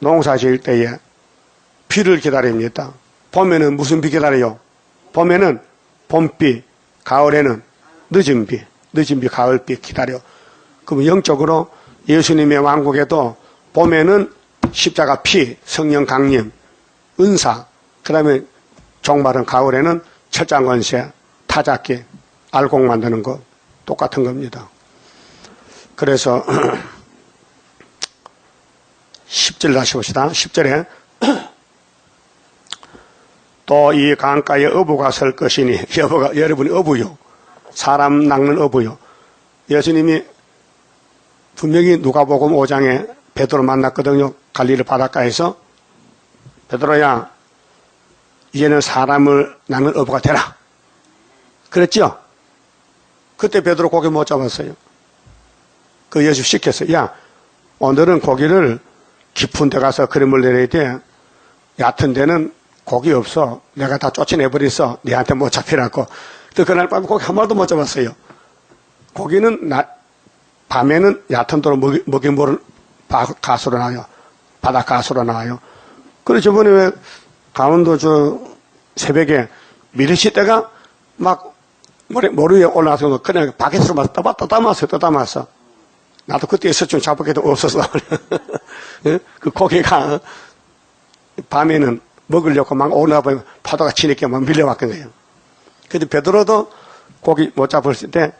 농사 지을 때에 비를 기다립니다. 봄에는 무슨 비 기다려요? 봄에는 봄비, 가을에는 늦은 비, 가을비 기다려. 그럼 영적으로 예수님의 왕국에도 봄에는 십자가 피, 성령 강림, 은사, 그 다음에 종말은 가을에는 철장건세, 타작기, 알곡 만드는 거 똑같은 겁니다. 그래서 10절 다시 봅시다. 10절에 또 이 강가에 어부가 설 것이니 여러분이 어부요. 사람 낚는 어부요. 예수님이 분명히 누가복음 5장에 베드로 만났거든요. 갈릴리 바닷가에서 베드로야 이제는 사람을 낚는 어부가 되라. 그랬죠? 그때 베드로 고기 못 잡았어요. 그 예수 시켰어요. 야 오늘은 고기를 깊은 데 가서 그림을 내려야 돼. 얕은 데는 고기 없어. 내가 다 쫓아내버렸어. 니한테 못 잡히라고. 또 그날 밤에 고기 한 마리도 못 잡았어요. 고기는 밤에는 얕은 데로 먹이 모를 가수로 나와요. 바다 가수로 나와요. 그래서 저번에 왜 강원도 새벽에 미르시 때가 막 모래 위에 올라와서 그냥 바켓으로 막 떠담았어. 나도 그때 있었지만 잡을 도 없었어. 그 고기가 밤에는 먹으려고 막 올라와보면 파도가 치니까 막 밀려왔던 거예요. 근데 베드로도 고기 못 잡았을 때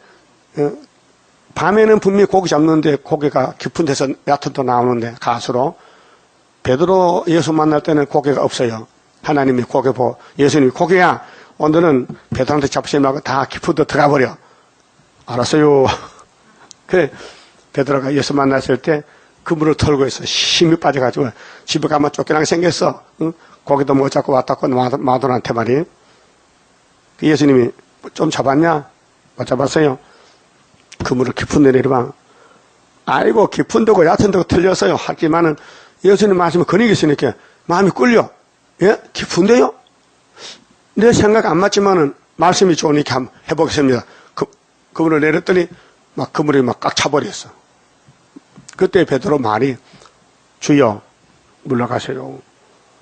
밤에는 분명히 고기 잡는데 고기가 깊은 데서 얕은 데 나오는데 가수로 베드로 예수 만날 때는 고기가 없어요. 하나님이 고기 보고 예수님이 고기야 오늘은 베드로한테 잡히지 말고 다 깊은 데 들어가 버려. 알았어요. 그래 베드로가 예수 만났을 때 그물을 털고 있어. 힘이 빠져가지고 집에 가면 쫓겨나게 생겼어. 응? 고기도 못 잡고 왔다고 마돈한테 말이에요. 예수님이 좀 잡았냐? 못 잡았어요. 그물을 깊은 데 내려봐. 아이고 깊은 데고 얕은 데고 틀렸어요. 하지만은 예수님 말씀에 근육이 있으니까 마음이 끌려. 예? 깊은데요? 내 생각 안 맞지만은 말씀이 좋으니까 한번 해보겠습니다. 그물을 내렸더니 막 그물이 막 꽉 차버렸어. 그때 베드로 말이 주여 물러가세요.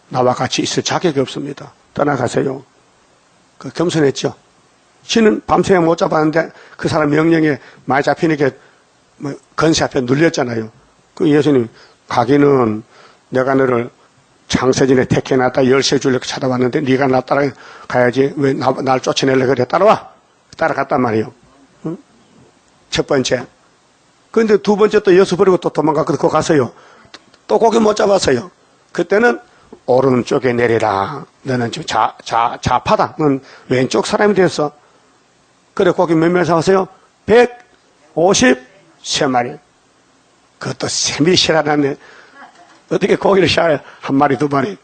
나와 같이 있을 자격이 없습니다. 떠나가세요. 그 겸손했죠. 신은 밤새 못 잡았는데 그 사람 명령에 많이 잡히니까 뭐 건세 앞에 눌렸잖아요. 그 예수님 가기는 내가 너를 창세전에 택해놨다 열쇠 주려고 찾아왔는데 네가 나 따라가야지 왜 날 쫓아내려고 그래. 따라와. 따라갔단 말이에요. 응? 첫 번째. 그런데 두 번째 또 예수 버리고 또 도망갔거든. 그거 갔어요. 또 고기 못 잡았어요. 그때는 오른쪽에 내리라. 너는 지금 좌파다. 넌 왼쪽 사람이 됐어. 그래 고기 몇 마리 잡았어요? 153마리. 그것도 세밀히 실하네. 어떻게 고기를 샤요? 한 마리, 두 마리.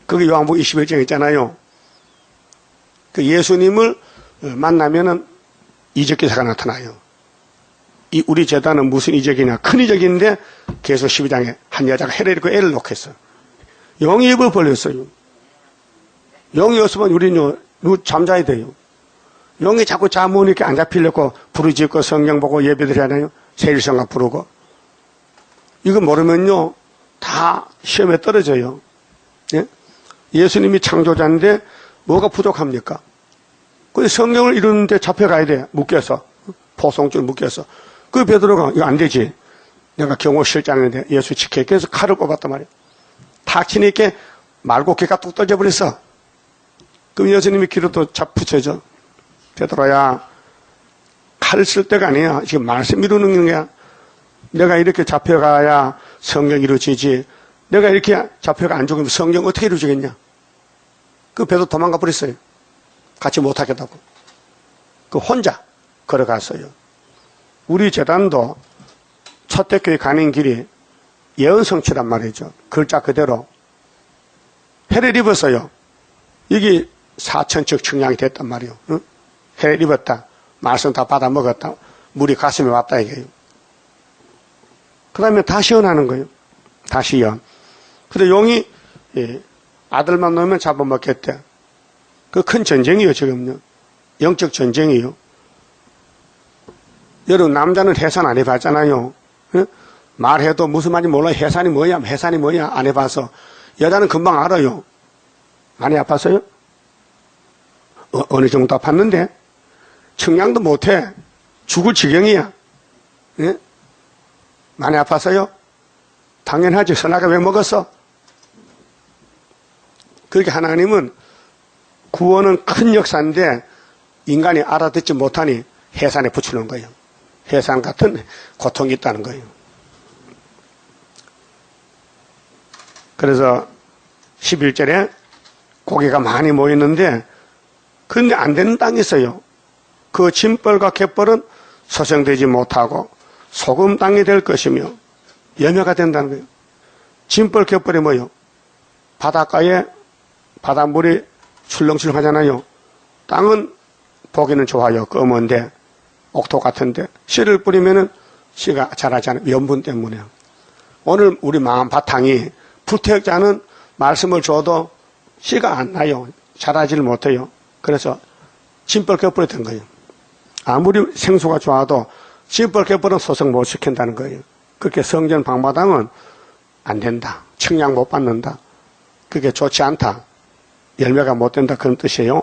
그게 요한복음 21장 있잖아요. 그 예수님을 만나면은 이적기사가 나타나요. 우리 재단은 무슨 이적이냐? 큰 이적인데 계속 12장에 한 여자가 해를 잃고 애를 놓고 했어요. 영이 입을 벌렸어요. 영이 없으면 우리는 잠자야 돼요. 영이 자꾸 잠으니까 안 잡히려고 부르짖고 성경 보고 예배들 하나요? 세일성악 부르고. 이거 모르면요, 다 시험에 떨어져요. 예? 예수님이 창조자인데 뭐가 부족합니까? 그 성경을 이루는데 잡혀가야 돼. 묶여서. 포송줄 묶여서. 그 베드로가 이거 안 되지. 내가 경호실장인데 예수 지켜. 그래서 칼을 꼽았단 말이에요. 탁 치니까 말고기가 뚝 떨어져버렸어. 그럼 예수님이 귀로 또 붙여줘. 베드로야, 칼을 쓸 때가 아니야. 지금 말씀 이루는 거야. 내가 이렇게 잡혀가야 성경 이루어지지. 내가 이렇게 잡혀가 안 죽으면 성경 어떻게 이루어지겠냐. 그 베드로 도망가 버렸어요. 같이 못하겠다고. 그 혼자 걸어갔어요. 우리 재단도 첫대교회 가는 길이 예언성취란 말이죠. 글자 그대로 해를 입었어요. 이게 4천척 측량이 됐단 말이에요. 응? 해를 입었다. 말씀 다 받아 먹었다. 물이 가슴에 왔다 이게요. 그 다음에 다 시연하는 거예요. 다 시연. 근데 용이 아들만 놓으면 잡아먹겠대. 그 큰 전쟁이에요, 지금요. 영적 전쟁이에요. 여러분, 남자는 해산 안 해봤잖아요. 응? 말해도 무슨 말인지 몰라요. 해산이 뭐야? 해산이 뭐야? 안 해봐서. 여자는 금방 알아요. 많이 아팠어요? 어느 정도 아팠는데? 측량도 못해. 죽을 지경이야. 예? 많이 아팠어요? 당연하지. 선악을 왜 먹었어? 그렇게 하나님은 구원은 큰 역사인데 인간이 알아듣지 못하니 해산에 붙이는 거예요. 해산 같은 고통이 있다는 거예요. 그래서 11절에 고기가 많이 모였는데 근데 안 되는 땅이 있어요. 그 진벌과 갯벌은 소생되지 못하고 소금 땅이 될 것이며 염려가 된다는 거예요. 진벌 갯벌이 뭐예요? 바닷가에 바닷물이 출렁출렁 하잖아요. 땅은 보기는 좋아요. 검은데 옥토 같은데 씨를 뿌리면은 씨가 자라지 않아요. 염분 때문에. 오늘 우리 마음 바탕이 불태역자는 말씀을 줘도 씨가 안 나요. 자라지를 못해요. 그래서 진벌 갯벌이 된 거예요. 아무리 생수가 좋아도 진벌 갯벌은 소성 못 시킨다는 거예요. 그렇게 성전 방마당은 안 된다. 측량 못 받는다. 그게 좋지 않다. 열매가 못 된다. 그런 뜻이에요.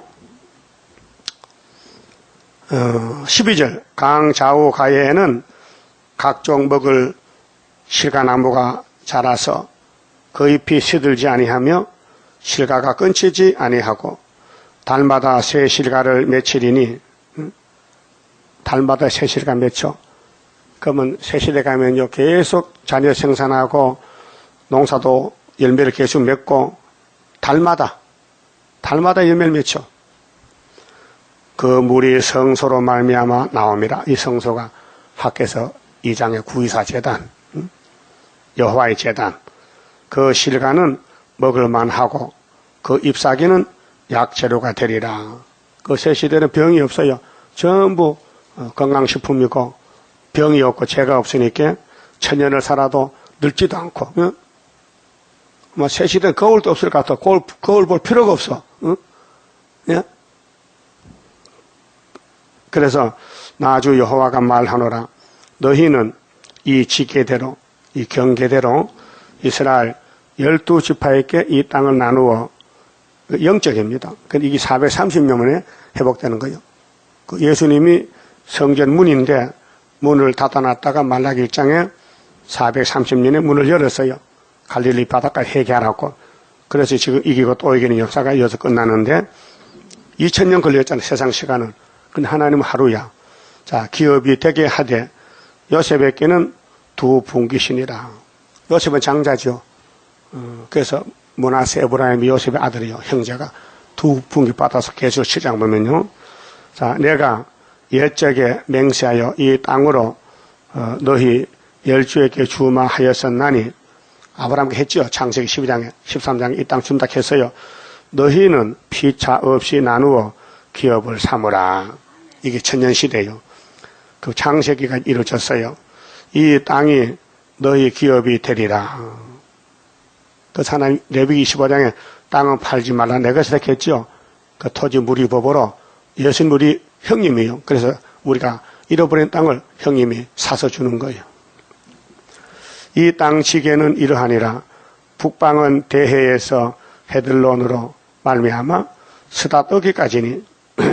12절 강 좌우 가해에는 각종 먹을 실과나무가 자라서 그 잎이 시들지 아니하며 실과가 끊치지 아니하고 달마다 새 실과를 맺히리니 달마다 새 실과 맺혀. 그러면 새 시대 가면요 계속 자녀 생산하고 농사도 열매를 계속 맺고 달마다 열매를 맺혀. 그 물이 성소로 말미암아 나옵니다. 이 성소가 학개서 2장의 구이사 제단, 여호와의 제단. 그 실과는 먹을만하고 그 잎사귀는 약재료가 되리라. 그 새 시대는 병이 없어요. 전부 건강식품이고 병이 없고 죄가 없으니까 천년을 살아도 늙지도 않고. 뭐 새 시대는 거울도 없을 것 같아. 거울 볼 필요가 없어. 예? 그래서 나주 여호와가 말하노라. 너희는 이 지계대로 이 경계대로 이스라엘 12지파에게 이 땅을 나누어 영적입니다. 근데 이게 430년만에 회복되는 거예요. 그 예수님이 성전 문인데 문을 닫아놨다가 말라기 1장에 430년에 문을 열었어요. 갈릴리 바닷가 해결하고. 그래서 지금 이기고 또 이기는 역사가 이어서 끝나는데 2000년 걸렸잖아요. 세상 시간은. 근데 하나님은 하루야. 자, 기업이 되게 하되 요셉에게는 두 분기신이라. 요셉은 장자죠. 그래서 므낫세 에브라임이 요셉의 아들이요. 형제가 두 분기 받아서 계시록 7장 보면요. 자, 내가 옛적에 맹세하여 이 땅으로 너희 열주에게 주마하였었나니 아브라함께 했지요. 창세기 12장에 13장에 이 땅 준다 했어요. 너희는 피차 없이 나누어 기업을 삼으라. 이게 천년시대요. 그 창세기가 이루어졌어요. 이 땅이 너희 기업이 되리라. 그 하나님 레위기 25장에 땅은 팔지 말라 내 것이라 했죠. 그 토지 무리법으로 예수님 우리 형님이에요. 그래서 우리가 잃어버린 땅을 형님이 사서 주는 거예요. 이 땅 지계는 이러하니라. 북방은 대해에서 헤들론으로 말미암아 스다떠기까지니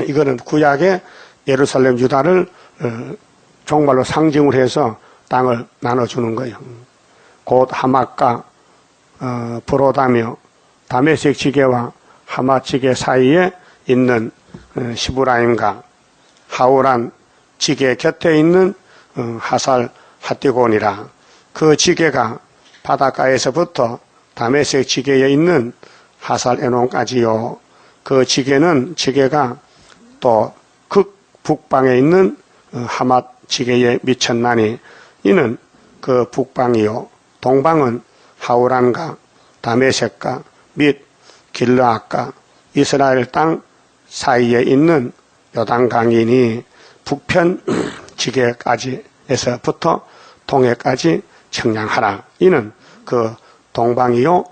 이거는 구약의 예루살렘 유다를 정말로 상징을 해서 땅을 나눠주는 거예요. 곧 하맛과 브로다며 다메섹 지게와 하맛 지게 사이에 있는 시브라임과 하우란 지게 곁에 있는 하살 핫디곤이라. 그 지게가 바닷가에서부터 다메섹 지게에 있는 하살 에논까지요. 그 지게가 또 극북방에 있는 하맛 지게에 미쳤나니 이는 그 북방이요 동방은 하우란과 다메섹과 및 길르앗과 이스라엘 땅 사이에 있는 요단강이니 북편 지게까지에서부터 동해까지 청량하라. 이는 그 동방이요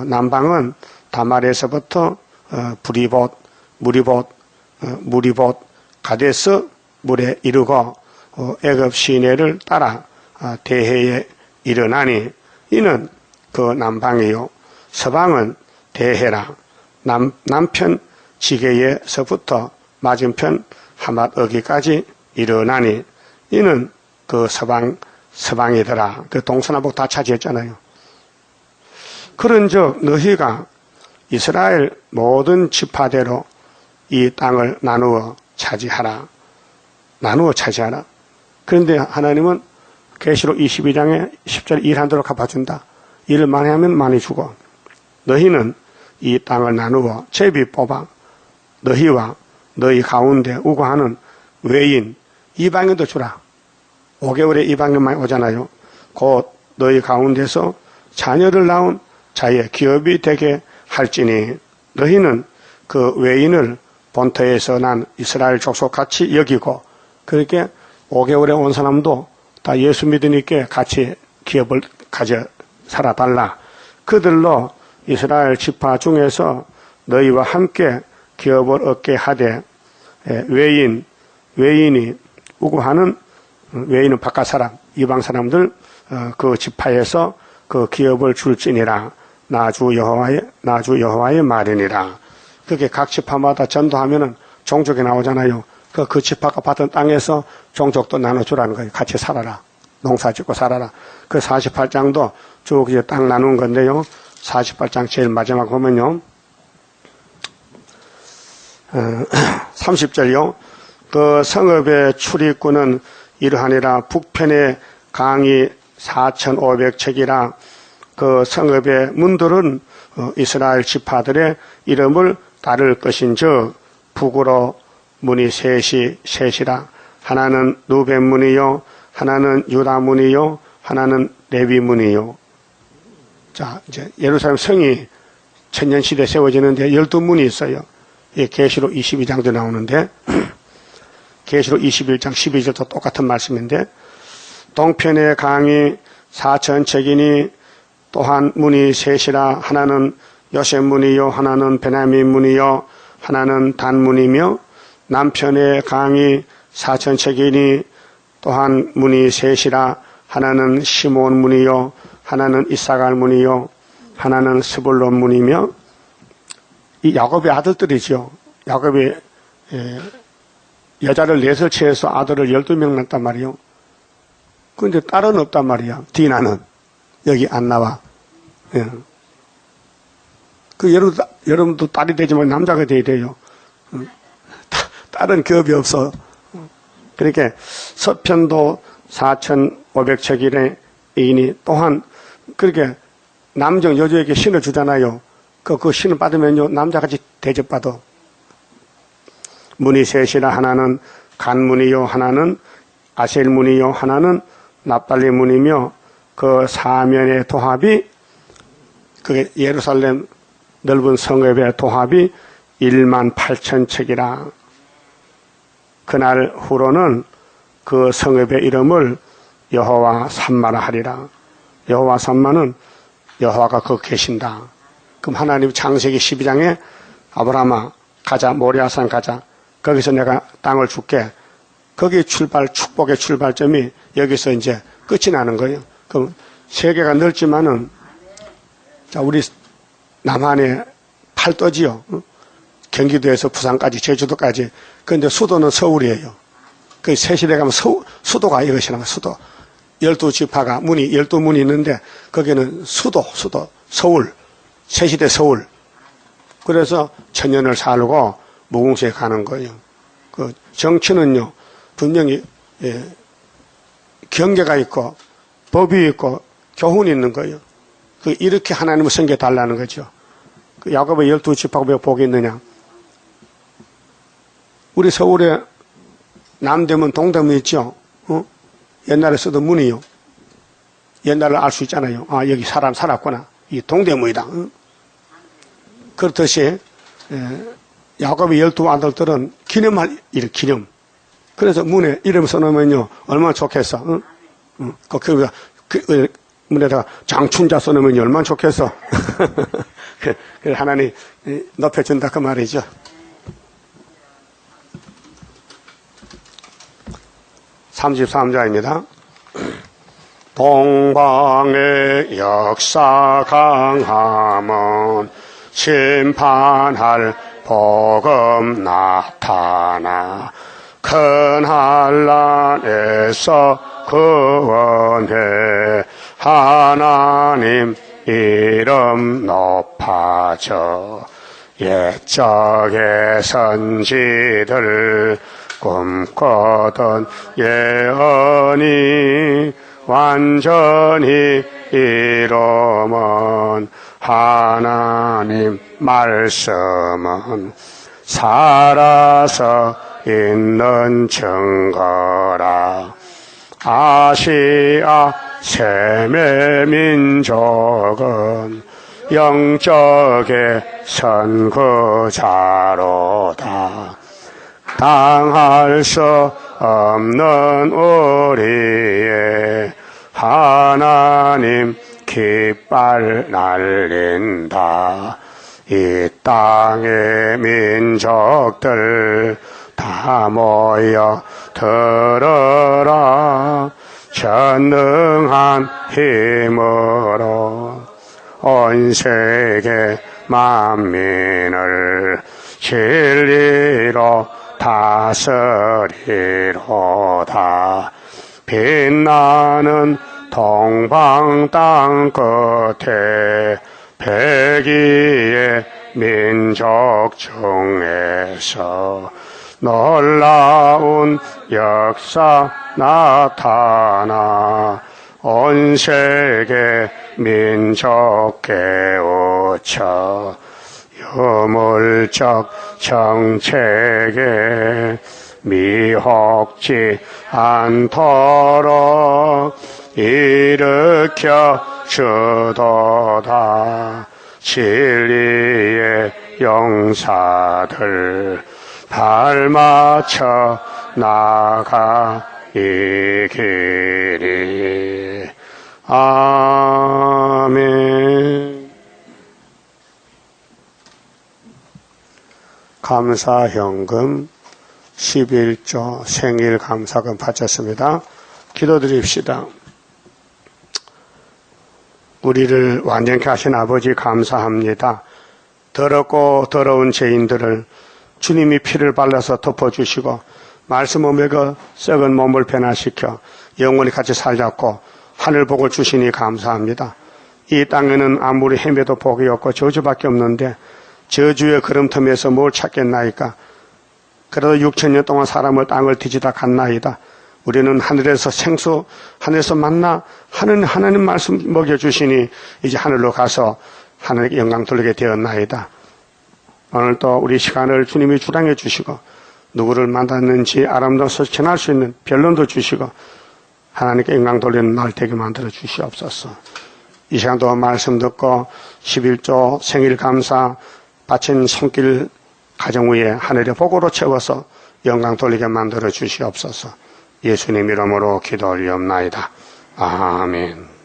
남방은 다말에서부터 브리봇, 무리봇, 가데스 물에 이르고 애굽 시내를 따라 대해에 이르나니 이는 그 남방이요 서방은 대해라. 남편 지게에서부터 맞은편 하맛어기까지 이르나니 이는 그 서방이더라. 그 동서남북 다 차지했잖아요. 그런즉 너희가 이스라엘 모든 지파대로 이 땅을 나누어 차지하라. 그런데 하나님은 계시록 22장에 10절 일한대로 갚아준다. 일을 많이 하면 많이 주고 너희는 이 땅을 나누어 제비 뽑아 너희와 너희 가운데 우고하는 외인 이방인도 주라. 5개월에 이방인만 오잖아요. 곧 너희 가운데서 자녀를 낳은 자의 기업이 되게 할지니 너희는 그 외인을 본토에서 난 이스라엘 족속같이 여기고 그렇게 5개월에 온 사람도 다 예수 믿으니까 같이 기업을 가져 살아달라. 그들로 이스라엘 지파 중에서 너희와 함께 기업을 얻게 하되 외인이 우구하는 외인은 바깥 사람, 이방 사람들 그 지파에서 그 기업을 줄지니라. 나주 여호와의 말이니라. 그게 각 지파마다 전도하면은 종족이 나오잖아요. 그 지파가 받은 땅에서 종족도 나눠주라는 거예요. 같이 살아라. 농사 짓고 살아라. 그 48장도 쭉 이제 땅 나눈 건데요. 48장 제일 마지막 보면요. 30절요. 그 성읍의 출입구는 이러하니라. 북편의 강이 4,500척이라. 그 성읍의 문들은 이스라엘 지파들의 이름을 따를 것인즉 북으로 문이 셋이라. 하나는 루벤 문이요, 하나는 유다 문이요, 하나는 레위 문이요. 자, 이제 예루살렘 성이 천년시대에 세워지는데 12문이 있어요. 예, 계시록 22장도 나오는데 계시록 21장 12절도 똑같은 말씀인데 동편의 강이 4,000척이니 또한 문이 셋이라. 하나는 요셉 문이요, 하나는 베냐민 문이요, 하나는 단 문이며 남편의 강이 4,000척이니 또한 문이 셋이라. 하나는 시몬 문이요, 하나는 이사갈 문이요, 하나는 스불론 문이며 이 야곱의 아들들이죠. 야곱이 여자를 넷을 취해서 아들을 12명 낳았단 말이요. 그런데 딸은 없단 말이야. 디나는 여기 안 나와. 예. 그 여러분도 딸이 되지만 남자가 돼야 돼요. 딸은 기업이 없어. 그러니까 서편도 4,500척이니 또한 그렇게 남정 여주에게 신을 주잖아요. 그 신을 받으면요 남자같이 대접받아. 문이 셋이라. 하나는 간 문이요, 하나는 아셀 문이요, 하나는 납달리 문이며 그 사면의 도합이 그게 예루살렘 넓은 성읍의 도합이 18,000척이라. 그날 후로는 그 성읍의 이름을 여호와 삼마라 하리라. 여호와 삼마는 여호와가 거기 계신다. 그럼 하나님 창세기 12장에 아브라함아 가자, 모리아산 가자. 거기서 내가 땅을 줄게. 거기 축복의 출발점이 여기서 이제 끝이 나는 거예요. 그럼 세계가 넓지만은 자, 우리 남한의 팔도지요. 경기도에서 부산까지, 제주도까지. 그런데 수도는 서울이에요. 그 새시대 가면 수도가 이것이란 수도. 12지파가 12문이 있는데 거기는 수도, 서울. 새시대 서울. 그래서 천년을 살고 무궁수에 가는 거예요. 그 정치는요, 분명히, 경계가 있고, 법이 있고, 교훈이 있는 거예요. 이렇게 하나님을 섬겨달라는 거죠. 그 야곱의 12지파가 왜 복이 있느냐. 우리 서울에 남대문, 동대문 있죠. 옛날에 쓰던 문이요. 옛날을 알 수 있잖아요. 아, 여기 사람 살았구나. 이 동대문이다. 그렇듯이 야곱의 12 아들들은 기념할 일, 기념. 그래서 문에 이름 써놓으면요 얼마나 좋겠어. 그 문에다가 장춘자 써놓으면 얼마나 좋겠어. 그 하나님 높여준다 그 말이죠. (33자입니다) 동방의 역사 강함은 심판할 복음 나타나 큰 한란에서 구원해 하나님 이름 높아져 옛적의 선지들 꿈꾸던 예언이 완전히 이루면 하나님 말씀은 살아서 있는 증거라. 아시아 세계 민족은 영적의 선구자로다. 당할 수 없는 우리의 하나님 깃발 날린다. 이 땅의 민족들 다 모여 들어라. 전능한 힘으로 온 세계 만민을 진리로 다스리로다. 빛나는 동방 땅 끝에 백이의 민족 중에서 놀라운 역사 나타나 온 세계 민족 깨우쳐 유물적 정책에 미혹지 않도록 일으켜 주도다. 진리의 용사들 발맞춰 나가 이 길이. 아멘. 감사현금 11조 생일 감사금 바쳤습니다. 기도드립시다. 우리를 완전케 하신 아버지 감사합니다. 더럽고 더러운 죄인들을 주님이 피를 발라서 덮어주시고 말씀을 먹여 썩은 몸을 변화시켜 영원히 같이 살자고 하늘 복을 주시니 감사합니다. 이 땅에는 아무리 헤매도 복이 없고 저주밖에 없는데 저주의 그름틈에서 뭘 찾겠나이까. 그래도 6,000년 동안 사람을 땅을 뒤지다 갔나이다. 우리는 하늘에서 생수, 하늘에서 만나 하나님 말씀 먹여주시니 이제 하늘로 가서 하나님께 영광 돌리게 되었나이다. 오늘도 우리 시간을 주님이 주장해 주시고 누구를 만났는지 아름다워서 전할 수 있는 변론도 주시고 하나님께 영광 돌리는 날 되게 만들어 주시옵소서. 이 시간도 말씀 듣고 11조 생일 감사 바친 손길 가정 위에 하늘의 복으로 채워서 영광 돌리게 만들어 주시옵소서. 예수님 이름으로 기도 올리옵나이다. 아멘.